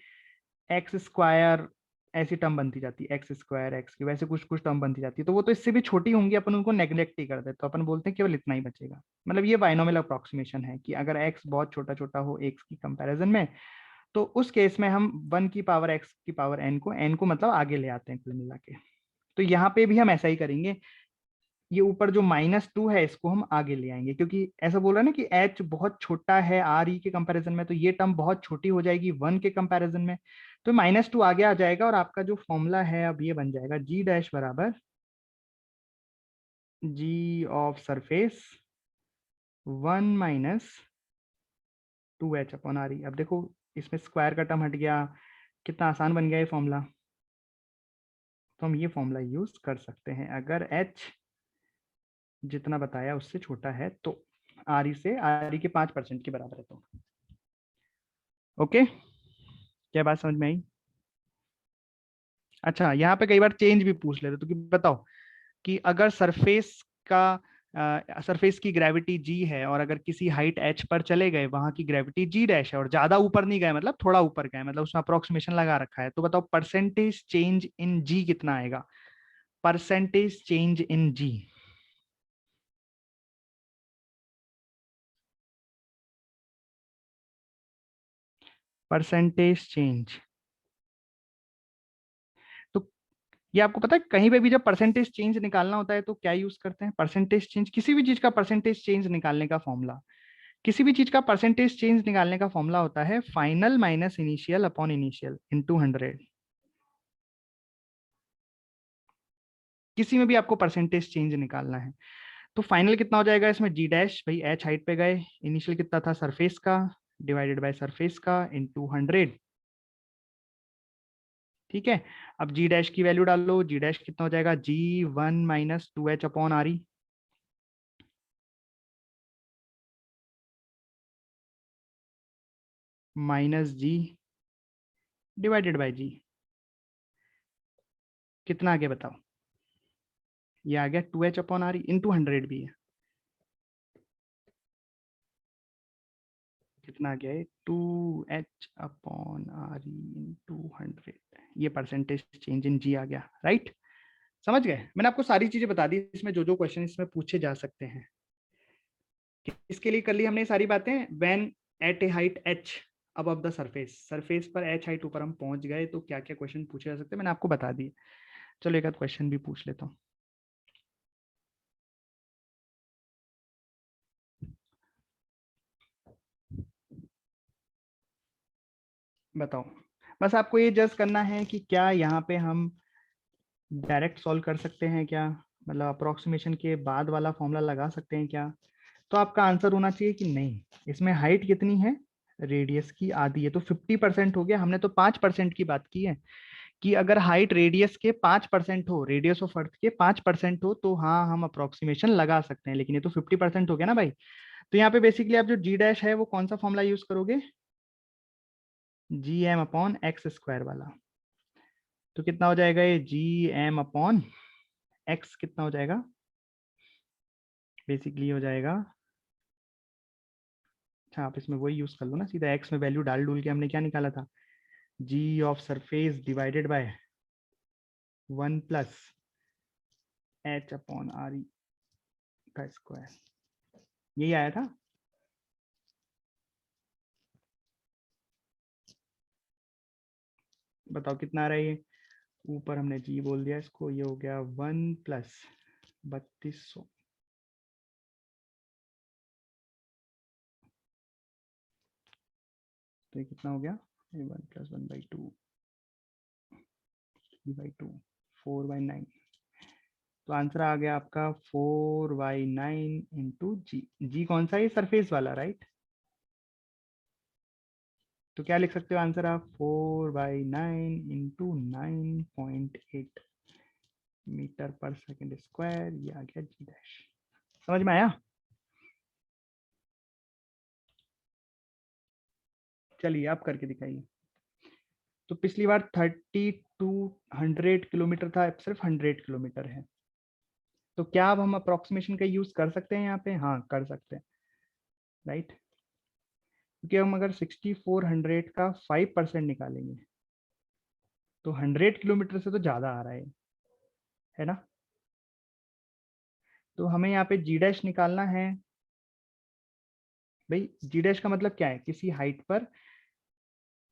एक्स स्क्वायर ऐसी टर्म बनती जाती है, x² x की वैसे कुछ कुछ टर्म बनती जाती है, तो वो तो इससे भी छोटी होंगी, अपन उनको नेग्लेक्ट ही कर देते, तो अपन बोलते हैं केवल इतना ही बचेगा। मतलब ये बाइनोमियल अप्रोक्सीमेशन है कि अगर x बहुत छोटा छोटा हो x की कंपैरिजन में, तो उस केस में हम 1 की पावर x की पावर n को मतलब आगे ले आते हैं कुल मिला के। तो यहाँ पे भी हम ऐसा ही करेंगे, ये ऊपर जो -2 है इसको हम आगे ले आएंगे, क्योंकि ऐसा बोल रहा है ना कि h बहुत छोटा है आर ई के कंपैरिजन में, तो ये टर्म बहुत छोटी हो जाएगी 1 के कंपैरिजन में, तो -2 आगे आ जाएगा, और आपका जो फॉर्मूला है अब ये बन जाएगा जी डैश बराबर g of surface 1-2h/r e। अब देखो इसमें स्क्वायर का टर्म हट गया, कितना आसान बन गया ये फॉर्मूला। तो हम ये फॉर्मूला यूज कर सकते हैं अगर h जितना बताया उससे छोटा है, तो आर ई के 5% के बराबर है तो। ओके, क्या बात समझ में आई। अच्छा, यहाँ पे कई बार चेंज भी पूछ लेते तो कि बताओ कि अगर सरफेस की ग्रेविटी जी है, और अगर किसी हाइट एच पर चले गए, वहां की ग्रेविटी जी डैश है, और ज्यादा ऊपर नहीं गए, मतलब थोड़ा ऊपर गए, मतलब उसमें अप्रोक्सीमेशन लगा रखा है, तो बताओ परसेंटेज चेंज इन जी कितना आएगा, percentage change in g. Percentage change, तो ये आपको पता है कहीं पे भी जब परसेंटेज चेंज निकालना होता है तो क्या यूज करते हैं, परसेंटेज चेंज, किसी भी चीज का परसेंटेज चेंज निकालने का फॉर्मूला किसी भी चीज का परसेंटेज चेंज निकालने का फॉर्मूला होता है final minus initial upon initial into 100। किसी में भी आपको परसेंटेज चेंज निकालना है तो फाइनल कितना हो जाएगा इसमें, जी डैश भाई एच हाइट पे गए, इनिशियल कितना था सरफेस का डिवाइडेड बाय सरफेस का इनटू 100। ठीक है, अब जी डैश की वैल्यू डालो, जी डैश कितना हो जाएगा, g 1 - 2h upon R E, minus g divided by g, कितना आ गया बताओ, ये आ गया 2h upon R E into 100 भी है, कितना आ गया है 2h/r इंटू 100। ये परसेंटेज चेंज इन जी आ गया, राइट। समझ गए, मैंने आपको सारी चीजें बता दी इसमें, जो जो क्वेश्चन इसमें पूछे जा सकते हैं। इसके लिए कर ली हमने सारी बातें। When eight A height h above the surface, surface पर h हाइट ऊपर हम पहुंच गए तो क्या क्या क्वेश्चन पूछे जा सकते हैं मैंने आपको बता दिए। चलो एक आध क्वेश्चन भी पूछ लेता हूँ। बताओ, बस आपको ये जज करना है कि क्या यहाँ पे हम डायरेक्ट सॉल्व कर सकते हैं क्या, मतलब अप्रोक्सीमेशन के बाद वाला फॉर्मूला लगा सकते हैं क्या। तो आपका आंसर होना चाहिए कि नहीं। इसमें हाइट कितनी है, रेडियस की आधी है, तो 50% हो गया। हमने तो 5% की बात की है कि अगर हाइट रेडियस के 5% हो, रेडियस ऑफ अर्थ के 5% हो तो हाँ हम अप्रोक्सीमेशन लगा सकते हैं, लेकिन ये तो 50% हो गया ना भाई। तो यहाँ पे बेसिकली आप जो जी डैश है वो कौन सा फॉर्मूला यूज करोगे, G M upon x square वाला। तो कितना हो जाएगा ये जी एम अपॉन एक्स, कितना हो जाएगा, बेसिकली हो जाएगा, अच्छा आप इसमें वही यूज कर लो ना, सीधा एक्स में वैल्यू डाल डूल के हमने क्या निकाला था, g of surface divided by 1 + H upon R ई का स्क्वायर, यही आया था। बताओ कितना आ रहा है ये, ऊपर हमने जी बोल दिया इसको, ये हो गया 1 + 3200। तो ये कितना हो गया, 1 + 1/2, 3/2, 4/9। तो आंसर आ गया आपका 4/9 इंटू जी। जी कौन सा, ये सरफेस वाला, राइट। तो क्या लिख सकते हो आंसर आप, 4/9 इंटू 9.8 मीटर पर सेकेंड स्क्वायर, ये आ गया जी डैश। समझ में आया। चलिए आप करके दिखाइए। तो पिछली बार 3200 था, अब सिर्फ 100 किलोमीटर है। तो क्या अब हम अप्रोक्सीमेशन का यूज कर सकते हैं यहाँ पे, हाँ कर सकते हैं, राइट। क्योंकि हम अगर 6400 का 5% निकालेंगे तो 100 किलोमीटर से तो ज्यादा आ रहा है ना। तो हमें यहाँ पे जी डैश निकालना है। भाई जी डैश का मतलब क्या है, किसी हाइट पर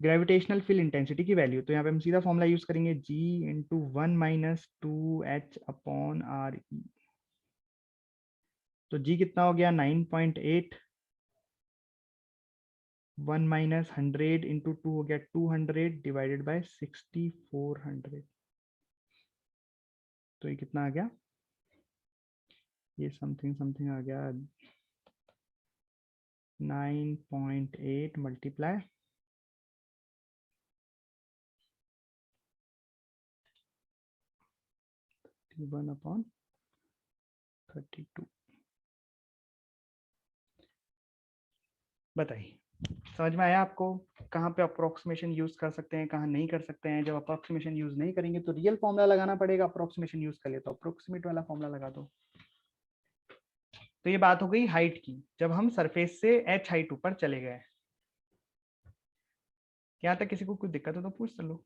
ग्रेविटेशनल फील्ड इंटेंसिटी की वैल्यू। तो यहाँ पे हम सीधा फॉर्मूला यूज करेंगे, जी इंटू 1 - 2h/r ई। तो जी कितना हो गया 9.8, 1 - 100 इंटू 2 हो गया 200 डिवाइडेड बाय 6400। तो ये कितना आ गया, ये समथिंग समथिंग आ गया 9.8 मल्टीप्लाई 1/32। बताइए समझ में आया आपको, कहाँ पे अप्रोक्सीमेशन यूज कर सकते हैं, कहाँ नहीं कर सकते हैं। जब अप्रोक्सीमेशन यूज नहीं करेंगे तो रियल फॉर्मूला लगाना पड़ेगा, अप्रोक्सीमेशन यूज कर ले तो अप्रोक्सीमेट वाला फॉर्मूला लगा दो। तो ये बात हो गई हाइट की, जब हम सरफेस से एच हाइट ऊपर चले गए। यहाँ तक किसी को कुछ दिक्कत हो तो पूछ लो।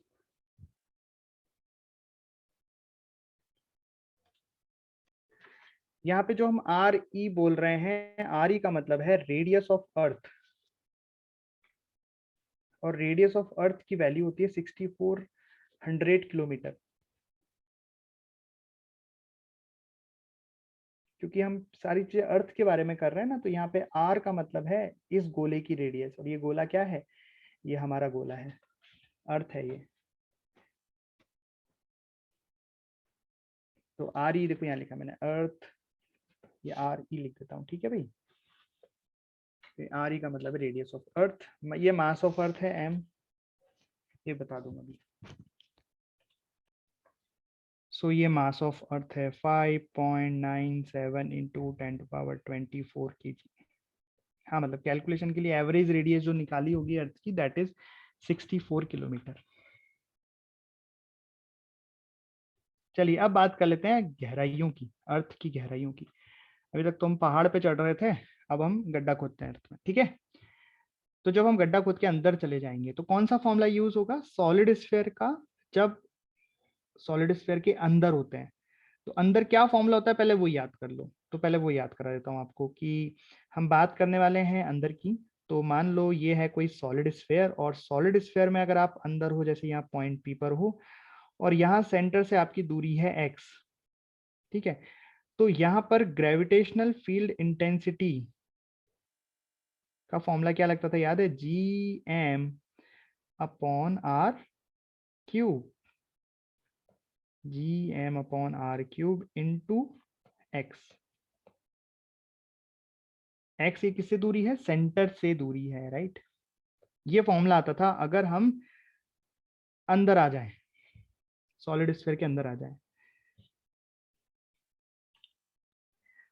यहाँ पे जो हम आर ई बोल रहे हैं, आर ई का मतलब है रेडियस ऑफ अर्थ, और रेडियस ऑफ अर्थ की वैल्यू होती है 6400 किलोमीटर। क्योंकि हम सारी चीजें अर्थ के बारे में कर रहे हैं ना, तो यहाँ पे आर का मतलब है इस गोले की रेडियस, और ये गोला क्या है, ये हमारा गोला है, अर्थ है ये। तो आर ई देखो यहाँ लिखा मैंने अर्थ, ये आर ई लिख देता हूँ, ठीक है भाई। आर ई का मतलब है रेडियस ऑफ अर्थ, ये मास ऑफ अर्थ है एम, ये बता दूंगा अभी। सो ये मास ऑफ अर्थ है 5.97 इंटू 10⁻24 kg। हाँ मतलब कैलकुलेशन के लिए एवरेज रेडियस जो निकाली होगी अर्थ की, दैट इज 64 किलोमीटर। चलिए अब बात कर लेते हैं गहराइयों की, अर्थ की गहराइयों की। अभी तक तो हम पहाड़ पे चढ़ रहे थे, अब हम गड्ढा खोदते हैं अर्थ में, ठीक है। तो जब हम गड्ढा खोद के अंदर चले जाएंगे तो कौन सा फॉर्मूला यूज होगा, सॉलिड स्फीयर का। जब सॉलिड स्फीयर के अंदर होते हैं तो अंदर क्या फॉर्मूला होता है, पहले वो याद कर लो। तो पहले वो याद करा देता हूँ आपको कि हम बात करने वाले हैं अंदर की। तो मान लो ये है कोई सॉलिड स्फीयर, और सॉलिड स्फीयर में अगर आप अंदर हो, जैसे यहाँ पॉइंट पी पर हो, और यहाँ सेंटर से आपकी दूरी है एक्स, ठीक है। तो यहाँ पर ग्रेविटेशनल फील्ड इंटेंसिटी का फॉर्मूला क्या लगता था, याद है, G M upon R cube, G M upon R cube into x. X ये किससे दूरी है, सेंटर से दूरी है, राइट। ये फॉर्मूला आता था अगर हम अंदर आ जाए, सॉलिड स्फीयर के अंदर आ जाए।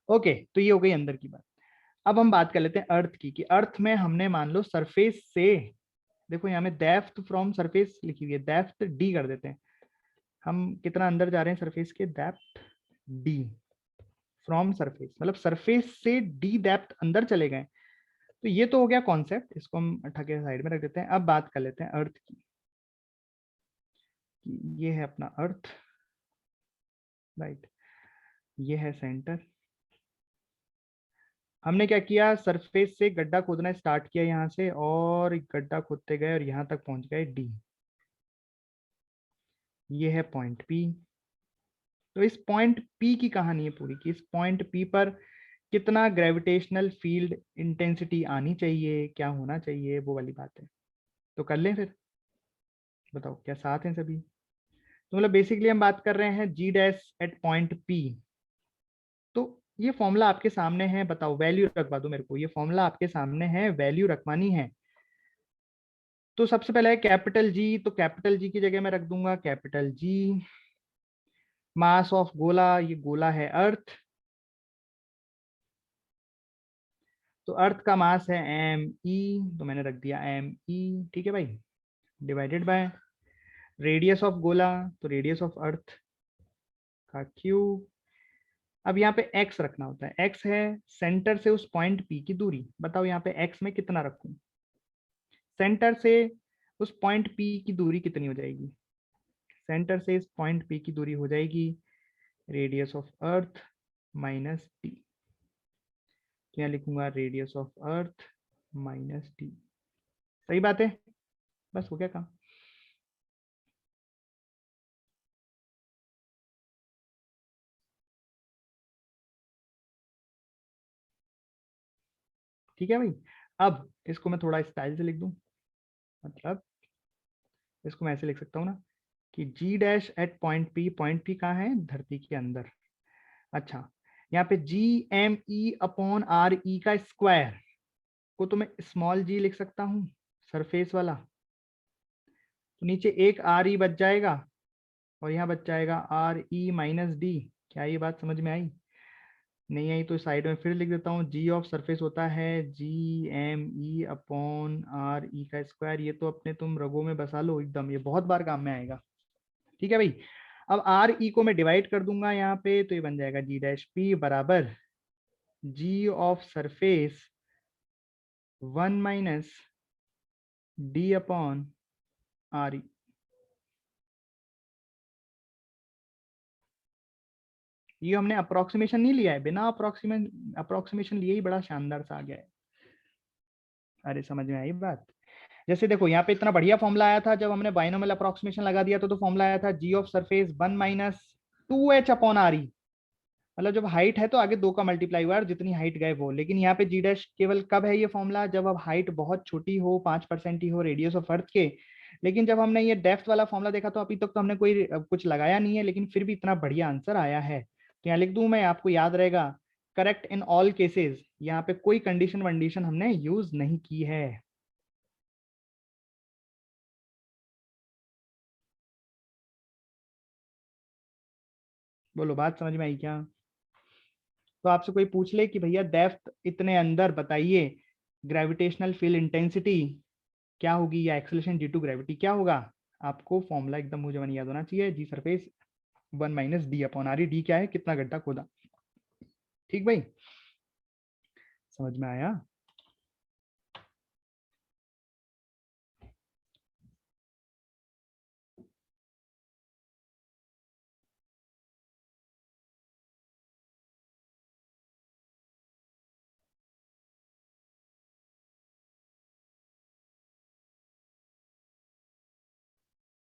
ओके, तो ये हो गई अंदर की बात। अब हम बात कर लेते हैं अर्थ की, कि अर्थ में हमने मान लो सरफेस से, देखो यहाँ में डेप्थ फ्रॉम सरफेस लिखी हुई है, डेप्थ डी कर देते हैं। हम कितना अंदर जा रहे हैं सरफेस के, डेप्थ डी फ्रॉम सरफेस, मतलब सरफेस से डी डेप्थ अंदर चले गए। तो ये तो हो गया कॉन्सेप्ट, इसको हम हटा के साइड में रख देते हैं। अब बात कर लेते हैं अर्थ की। ये है अपना अर्थ, राइट। ये है सेंटर। हमने क्या किया, सरफेस से गड्ढा खोदना स्टार्ट किया यहाँ से, और गड्ढा खोदते गए और यहाँ तक पहुंच गए डी। ये है पॉइंट पी। तो इस पॉइंट पी की कहानी है पूरी, कि इस पॉइंट पी पर कितना ग्रेविटेशनल फील्ड इंटेंसिटी आनी चाहिए, क्या होना चाहिए, वो वाली बात है। तो कर लें फिर, बताओ क्या साथ हैं सभी। तो मतलब बेसिकली हम बात कर रहे हैं जी डैश एट पॉइंट पी। तो ये फॉर्मूला आपके सामने है, बताओ वैल्यू रखवा दो मेरे को, ये फॉर्मूला आपके सामने है, वैल्यू रखवानी है। तो सबसे पहले है कैपिटल जी, तो कैपिटल जी की जगह मैं रख दूंगा कैपिटल जी। मास ऑफ गोला, ये गोला है अर्थ, तो अर्थ का मास है एम ई, तो मैंने रख दिया एम ई, ठीक है भाई। डिवाइडेड बाय रेडियस ऑफ गोला, तो रेडियस ऑफ अर्थ का क्यूब। अब यहाँ पे x रखना होता है, x है सेंटर से उस पॉइंट P की दूरी। बताओ यहाँ पे x में कितना रखूं, सेंटर से उस पॉइंट P की दूरी कितनी हो जाएगी, सेंटर से इस पॉइंट P की दूरी हो जाएगी radius of earth minus T. क्या लिखूंगा, radius of earth minus T. सही बात है, बस हो गया काम। ठीक है भाई। अब इसको मैं थोड़ा स्टाइल से लिख दूं, मतलब इसको मैं ऐसे लिख सकता हूँ ना, कि g dash at point P कहाँ है, धरती के अंदर। अच्छा, यहाँ पे जी एम ई अपॉन आर ई का स्क्वायर को तो मैं स्मॉल जी लिख सकता हूँ, सरफेस वाला। तो नीचे एक आर ई बच जाएगा, और यहाँ बच जाएगा आर ई माइनस डी। क्या ये बात समझ में आई, नहीं आई तो साइड में फिर लिख देता हूँ, जी ऑफ सरफेस होता है जी एम ई अपॉन आर ई का स्क्वायर। ये तो अपने तुम रगों में बसा लो एकदम, ये बहुत बार काम में आएगा, ठीक है भाई। अब आर ई को मैं डिवाइड कर दूंगा यहाँ पे, तो ये बन जाएगा जी डैश पी बराबर g of surface 1 - D upon R E. ये हमने अप्रोक्सीमेशन नहीं लिया है, बिना अप्रोक्सीमेशन लिए ही बड़ा शानदार सा आ गया है। अरे समझ में आई बात। जैसे देखो यहाँ पे इतना बढ़िया फॉर्मूला आया था, जब हमने बाइनोमियल अप्रोक्सीमेशन लगा दिया तो फॉर्मूला आया था g of surface 1 - 2h upon R E. मतलब जब हाइट है तो आगे 2 का मल्टीप्लाई हुआ और जितनी हाइट गए वो, लेकिन यहाँ पे जी डैश केवल कब है ये फॉर्मूला, जब अब हाइट बहुत छोटी हो, 5% ही हो रेडियस ऑफ अर्थ के। लेकिन जब हमने ये डेप्थ वाला फॉर्मूला देखा तो अभी तक तो हमने कोई कुछ लगाया नहीं है, लेकिन फिर भी इतना बढ़िया आंसर आया है। तो यहाँ लिख दूं मैं, आपको याद रहेगा, करेक्ट इन ऑल केसेस। यहाँ पे कोई कंडीशन वंडीशन हमने यूज नहीं की है। बोलो, बात समझ में आई क्या? तो आपसे कोई पूछ ले कि भैया डेप्थ इतने अंदर बताइए, ग्रेविटेशनल फील्ड इंटेंसिटी क्या होगी या एक्सेलरेशन ड्यू टू ग्रेविटी क्या होगा, आपको फॉर्मूला एकदम मुझे मन याद होना चाहिए। जी सरफेस 1 - d/r। डी क्या है, कितना गड्ढा खोदा। ठीक भाई, समझ में आया?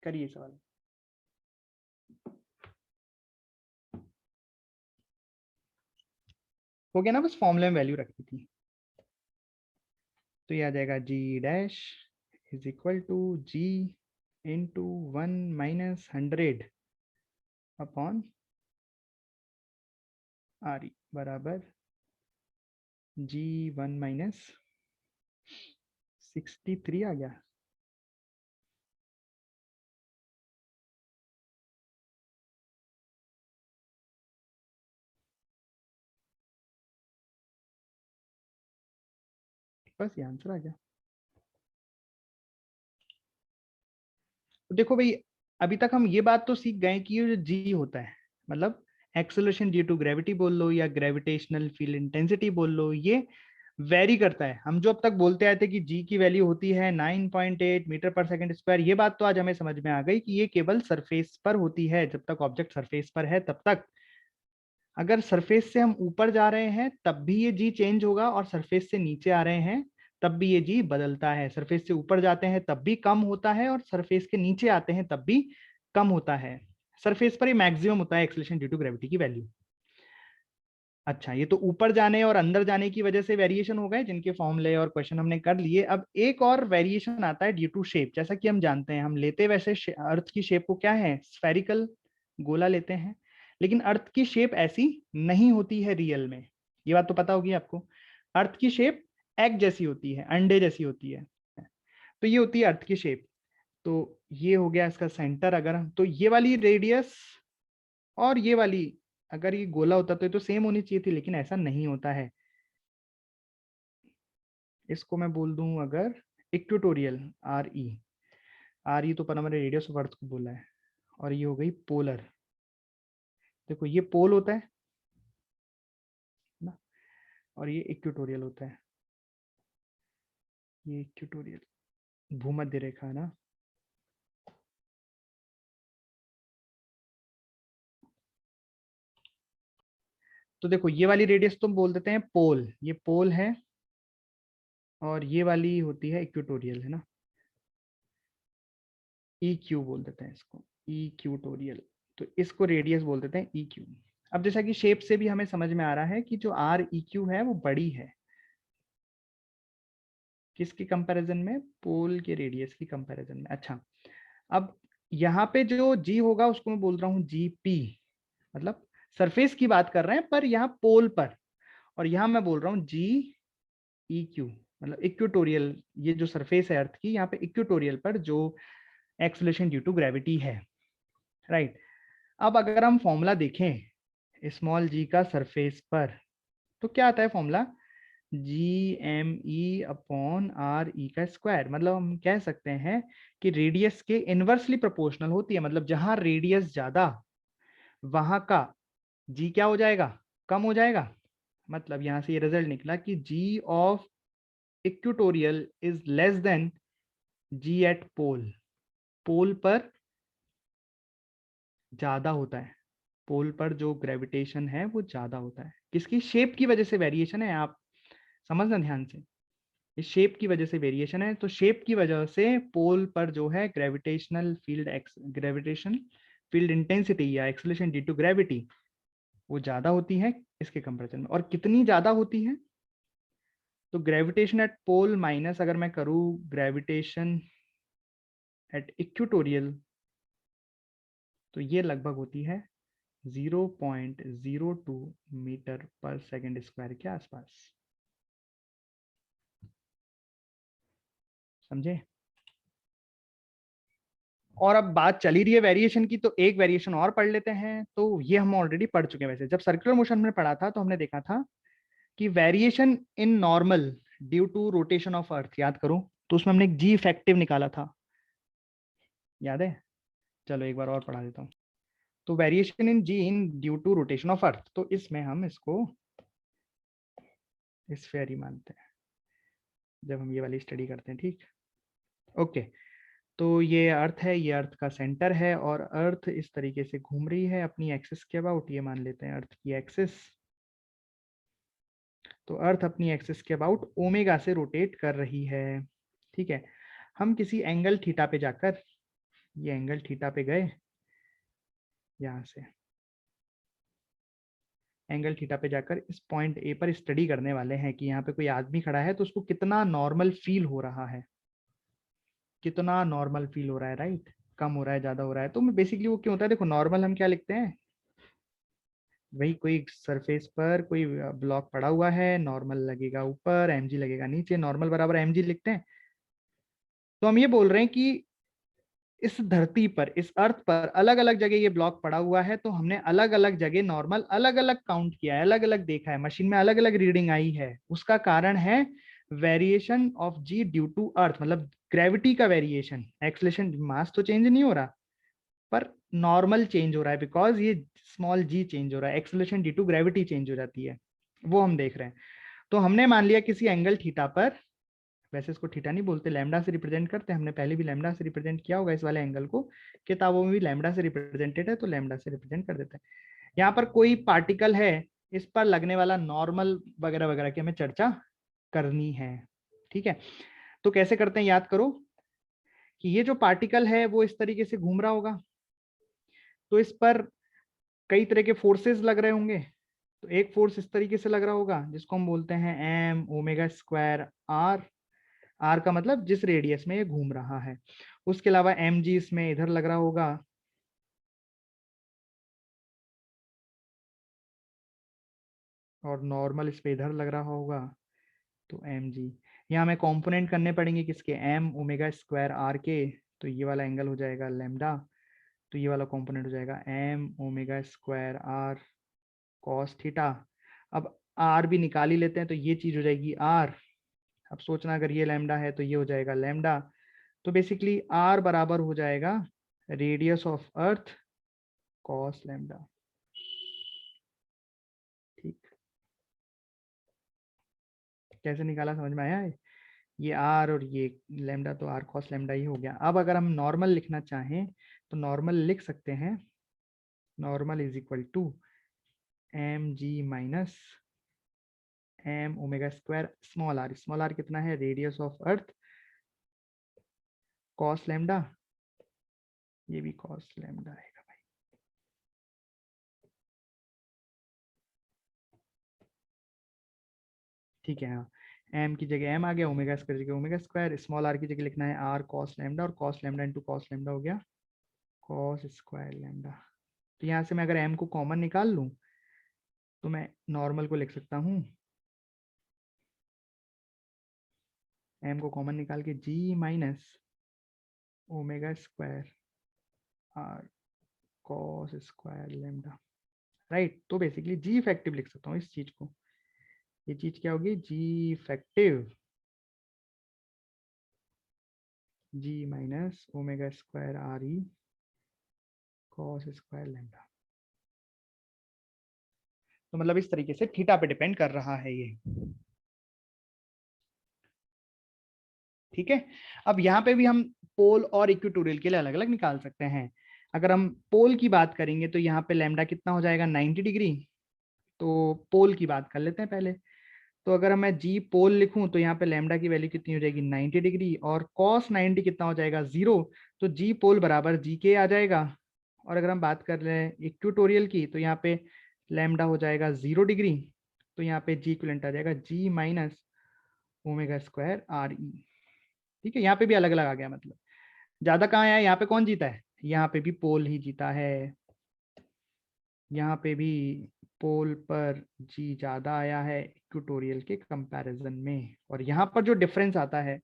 करिए सवाल। हो गया ना, बस फॉर्मूले में वैल्यू रखी थी। तो ये आ जाएगा g dash is equal to g into 1 - 100 upon R E बराबर जी 1 - 63 आ गया। बस ये आंसर आ गया। तो देखो भाई, अभी तक हम ये बात तो सीख गए कि ये जो जी होता है, मतलब एक्सेलरेशन ड्यू टू ग्रेविटी बोल लो या ग्रेविटेशनल फील्ड इंटेंसिटी बोल लो, ये वेरी करता है। हम जो अब तक बोलते आए थे कि जी की वैल्यू होती है 9.8 मीटर पर सेकंड स्क्वायर, ये बात तो आज हमें समझ में आ गई कि ये केवल सरफेस पर होती है, जब तक ऑब्जेक्ट सरफेस पर है तब तक। अगर सरफेस से हम ऊपर जा रहे हैं तब भी ये जी चेंज होगा, और सरफेस से नीचे आ रहे हैं तब भी ये जी बदलता है। सरफेस से ऊपर जाते हैं तब भी कम होता है, और सरफेस के नीचे आते हैं तब भी कम होता है। सरफेस पर ही मैक्सिमम होता है एक्सेलरेशन ड्यू टू ग्रेविटी की वैल्यू। अच्छा, ये तो ऊपर जाने और अंदर जाने की वजह से वेरिएशन हो गए, जिनके फॉर्मूले और क्वेश्चन हमने कर लिए। अब एक और वेरिएशन आता है ड्यू टू शेप। जैसा कि हम जानते हैं, हम लेते वैसे अर्थ की शेप को क्या है, स्फेरिकल, गोला लेते हैं, लेकिन अर्थ की शेप ऐसी नहीं होती है रियल में। ये बात तो पता होगी आपको। अर्थ की शेप एग जैसी होती है, अंडे जैसी होती है। तो ये होती है अर्थ की शेप। तो ये हो गया इसका सेंटर। अगर हम तो ये वाली रेडियस और ये वाली, अगर ये गोला होता तो ये तो सेम होनी चाहिए थी, लेकिन ऐसा नहीं होता है। इसको मैं बोल दूं अगर इक्वेटोरियल, आर ई तो पर हमारे रेडियस ऑफ अर्थ को बोला है, और ये हो गई पोलर। देखो ये पोल होता है ना, और ये इक्वेटोरियल होता है। ये इक्वेटोरियल भूमध्य रेखा है ना। तो देखो ये वाली रेडियस तुम बोल देते हैं पोल, ये पोल है, और ये वाली होती है इक्वेटोरियल, है ना। ई क्यू बोल देते हैं इसको, इक्वेटोरियल। तो इसको रेडियस बोल देते हैं ई क्यू। अब जैसा कि शेप से भी हमें समझ में आ रहा है कि जो आर ई क्यू है वो बड़ी है, किसकी कंपैरिजन में, पोल के रेडियस की कंपैरिजन में। अच्छा, अब यहाँ पे जो जी होगा उसको मैं बोल रहा हूँ जी पी, मतलब सरफेस की बात कर रहे हैं पर यहाँ पोल पर। और यहाँ मैं बोल रहा हूँ जी ई क्यू, मतलब इक्वेटोरियल, ये जो सरफेस है अर्थ की, यहाँ पे इक्वेटोरियल पर जो एक्सेलरेशन ड्यू टू ग्रेविटी है, राइट। अब अगर हम फॉर्मूला देखें स्मॉल जी का सरफेस पर, तो क्या आता है फॉर्मूला, जी एम ई अपॉन आर ई का स्क्वायर। मतलब हम कह सकते हैं कि रेडियस के इनवर्सली प्रोपोर्शनल होती है, मतलब जहां रेडियस ज्यादा वहां का जी क्या हो जाएगा, कम हो जाएगा। मतलब यहां से ये रिजल्ट निकला कि g of equatorial is less than g at pole. Pole पर ज्यादा होता है, पोल पर जो ग्रेविटेशन है वो ज्यादा होता है। किसकी शेप की वजह से वेरिएशन है, आप समझना ध्यान से। इस शेप की वजह से वेरिएशन है। तो शेप की वजह से पोल पर जो है ग्रेविटेशन फील्ड इंटेंसिटी या एक्सेलरेशन ड्यू टू ग्रेविटी वो ज्यादा होती है इसके कंपेरिजन में। और कितनी ज्यादा होती है? तो ग्रेविटेशन एट पोल माइनस अगर मैं करूँ ग्रेविटेशन एट इक्वेटोरियल, तो ये लगभग होती है 0.02 मीटर पर सेकंड स्क्वायर के आसपास। समझे? और अब बात चली रही है वेरिएशन की, तो एक वेरिएशन और पढ़ लेते हैं। तो ये हम ऑलरेडी पढ़ चुके हैं। वैसे जब सर्कुलर मोशन में पढ़ा था तो हमने देखा था कि variation in normal due to rotation of earth, याद करो, तो उसमें हमने एक जी इफेक्टिव निकाला था, याद है? चलो एक बार और पढ़ा देता हूँ। तो variation in g in due to rotation of earth, तो इसमें हम इसको स्फीयर ही मानते हैं जब हम ये वाली स्टडी करते हैं, ठीक? ओके। तो ये अर्थ है, ये अर्थ का सेंटर है और अर्थ इस तरीके से घूम रही है अपनी एक्सिस के अबाउट, ये मान लेते हैं अर्थ की एक्सिस। तो अर्थ अपनी एक्सिस के अबाउट ओमेगा से रोटेट कर रही है, ठीक है। हम किसी एंगल थीटा पे जाकर, ये एंगल थीटा पे गए, यहां से एंगल थीटा पे जाकर इस पॉइंट ए पर स्टडी करने वाले हैं कि यहाँ पे कोई आदमी खड़ा है तो उसको कितना नॉर्मल फील हो रहा है, कितना नॉर्मल फील हो रहा है, राइट? कम हो रहा है, ज्यादा हो रहा है। तो बेसिकली वो क्यों होता है, देखो नॉर्मल हम क्या लिखते हैं, वही कोई सरफेस पर कोई ब्लॉक पड़ा हुआ है, नॉर्मल लगेगा ऊपर, mg लगेगा नीचे, नॉर्मल बराबर mg लिखते हैं। तो हम ये बोल रहे हैं कि इस धरती पर, इस अर्थ पर अलग अलग जगह ये ब्लॉक पड़ा हुआ है, तो हमने अलग अलग जगह नॉर्मल अलग अलग काउंट किया है, अलग अलग देखा है, मशीन में अलग अलग रीडिंग आई है। उसका कारण है variation of g due to earth, मतलब ग्रेविटी का वेरिएशन। एक्सलेशन, मास तो चेंज नहीं हो रहा पर नॉर्मल चेंज हो रहा है, बिकॉज ये स्मॉल जी चेंज हो रहा है, acceleration due to gravity change हो जाती है, वो हम देख रहे हैं। तो हमने मान लिया किसी एंगल थीटा पर, वैसे इसको थीटा नहीं बोलते, लैम्डा से रिप्रेजेंट करते हैं, हमने पहले भी लैम्डा से रिप्रेजेंट किया होगा इस वाले एंगल को, किताबों में भी लैम्डा से रिप्रेजेंटेड है तो लैम्डा से रिप्रेजेंट कर देते हैं। यहाँ पर कोई पार्टिकल है, इस पर लगने वाला नॉर्मल वगैरह वगैरह की हमें चर्चा करनी है, ठीक है। तो कैसे करते हैं, याद करो कि ये जो पार्टिकल है वो इस तरीके से घूम रहा होगा, तो इस पर कई तरह के फोर्सेस लग रहे होंगे। तो एक फोर्स इस तरीके से लग रहा होगा जिसको हम बोलते हैं m omega square r, r का मतलब जिस रेडियस में ये घूम रहा है। उसके अलावा एम जी इसमें इधर लग रहा होगा, और नॉर्मल इस पे इधर लग रहा होगा, तो एम जी। यहाँ हमें कॉम्पोनेंट करने पड़ेंगे किसके, एम ओमेगा स्क्वायर आर के, तो ये वाला एंगल हो जाएगा लैम्डा, तो ये वाला कॉम्पोनेंट हो जाएगा m omega square r cos theta. अब आर भी निकाल ही लेते हैं, तो ये चीज हो जाएगी आर। अब सोचना अगर ये लैम्डा है तो ये हो जाएगा लैम्डा। तो बेसिकली आर बराबर हो जाएगा radius of earth cos lambda, ठीक। कैसे निकाला, समझ में आया है? ये आर और ये लैम्डा, तो आर कॉस लैम्डा ही हो गया। अब अगर हम नॉर्मल लिखना चाहें तो नॉर्मल लिख सकते हैं, normal is equal to m g minus m omega square small r कितना है, radius of earth cos lambda, ये भी कॉस लैम्डा आएगा भाई। ठीक है, हाँ, एम की जगह एम आ गया, ओमेगा स्क्वायर की जगह ओमेगा स्क्वायर, स्मॉल आर की जगह लिखना है आर कॉस लैम्डा, और cos lambda into cos lambda हो गया कॉस स्क्वायर लैम्डा। तो यहाँ से मैं अगर एम को कॉमन निकाल लूँ तो मैं नॉर्मल को लिख सकता हूँ, एम को कॉमन निकाल के g minus omega square r cos square lambda, right. तो बेसिकली जी इफेक्टिव लिख सकता हूँ इस चीज को, ये चीज क्या होगी, g effective, g minus omega square R E cos square lambda. तो मतलब इस तरीके से थीटा पे डिपेंड कर रहा है ये, ठीक है। अब यहाँ पे भी हम पोल और इक्वेटोरियल के लिए अलग अलग निकाल सकते हैं। अगर हम पोल की बात करेंगे तो यहाँ पे लैम्डा कितना हो जाएगा, 90 डिग्री। तो पोल की बात कर लेते हैं पहले। तो अगर मैं जी पोल लिखूं तो यहाँ पे लैम्डा की वैल्यू कितनी हो जाएगी, 90 डिग्री, और कॉस 90 कितना हो जाएगा, 0। तो जी पोल बराबर जी के आ जाएगा। और अगर हम बात कर रहे हैं इक्वेटोरियल की तो यहाँ पे लैम्डा हो जाएगा 0 डिग्री, तो यहाँ पे जी इक्विवेलेंट आ जाएगा g minus omega square R E. ठीक है, यहाँ पे भी अलग अलग आ गया, मतलब ज्यादा कहाँ आया, यहाँ पे कौन जीता है, यहाँ पे भी पोल ही जीता है, यहाँ पे भी पोल पर जी ज्यादा आया है इक्वेटोरियल के कंपैरिजन में, और यहाँ पर जो डिफरेंस आता है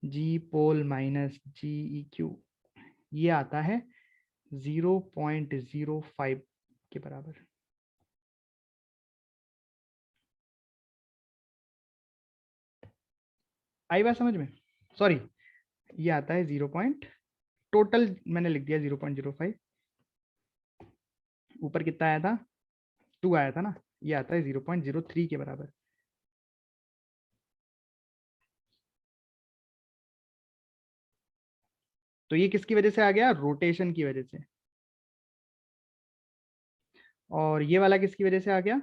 जी पोल माइनस जी ई क्यू, ये आता है 0.05 के बराबर। आई बात समझ में? सॉरी, ये आता है 0 पॉइंट, टोटल मैंने लिख दिया 0.05, ऊपर कितना आया था, 2 आया था ना, ये आता है 0.03 के बराबर। तो ये किसकी वजह से आ गया, रोटेशन की वजह से। और ये वाला किसकी वजह से आ गया,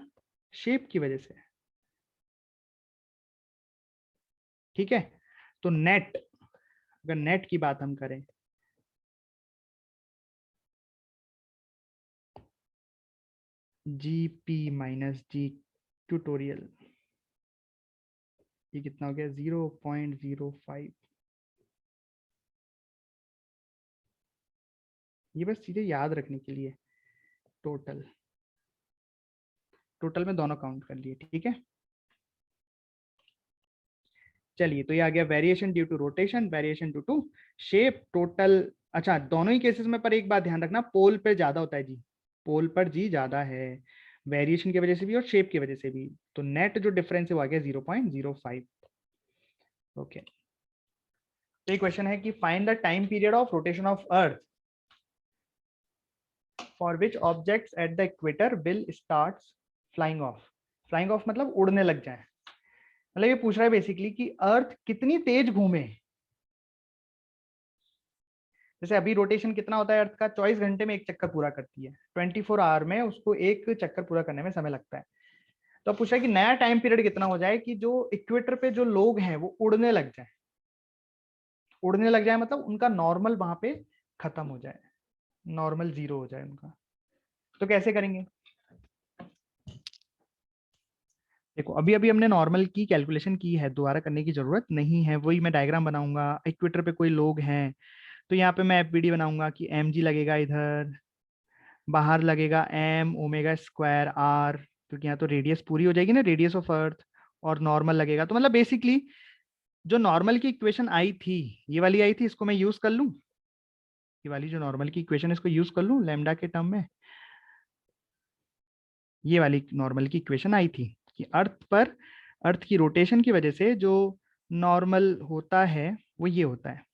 शेप की वजह से। ठीक है, तो नेट, अगर नेट की बात हम करें, जी पी माइनस जी ट्यूटोरियल, ये कितना हो गया 0.05। ये बस चीजें याद रखने के लिए, टोटल, टोटल में दोनों काउंट कर लिए। ठीक है, चलिए, तो ये आ गया variation due to rotation, variation due to shape, total. अच्छा, दोनों ही केसेस में पर एक बात ध्यान रखना, पोल पर ज्यादा होता है जी, पोल पर जी ज्यादा है, वेरिएशन की वजह से भी और शेप की वजह से भी। तो नेट जो डिफरेंस है वो आ गया 0.05। ओके, तो ये क्वेश्चन है कि find the time period of rotation of earth for which objects at the equator will starts flying of. Flying of मतलब उड़ने लग जाए, मतलब ये पूछ रहा है बेसिकली कि अर्थ कितनी तेज घूमे। जैसे अभी रोटेशन कितना होता है अर्थ का, 24 घंटे में एक चक्कर पूरा करती है, 24 आवर में उसको एक चक्कर पूरा करने में समय लगता है। तो अब पूछा है कि नया टाइम पीरियड कितना हो जाए कि जो इक्वेटर पे जो लोग हैं वो उड़ने लग जाए। उड़ने लग जाए मतलब उनका नॉर्मल वहां पे खत्म हो जाए, नॉर्मल 0 हो जाए उनका। तो कैसे करेंगे, देखो अभी अभी हमने नॉर्मल की कैलकुलेशन की है, दोबारा करने की जरूरत नहीं है। वही मैं डायग्राम बनाऊंगा, इक्वेटर पे कोई लोग हैं तो यहाँ पे मैं एफबीडी बनाऊंगा कि एम जी लगेगा इधर, बाहर लगेगा एम ओमेगा स्क्वायर आर, क्योंकि यहाँ तो रेडियस पूरी हो जाएगी ना, रेडियस ऑफ अर्थ, और नॉर्मल लगेगा। तो मतलब बेसिकली जो नॉर्मल की इक्वेशन आई थी, ये वाली आई थी, इसको मैं यूज कर लूँ, ये वाली जो नॉर्मल की इक्वेशन इसको यूज कर लूँ लैम्डा के टर्म में। ये वाली नॉर्मल की इक्वेशन आई थी कि अर्थ पर, अर्थ की रोटेशन की वजह से जो नॉर्मल होता है वो ये होता है।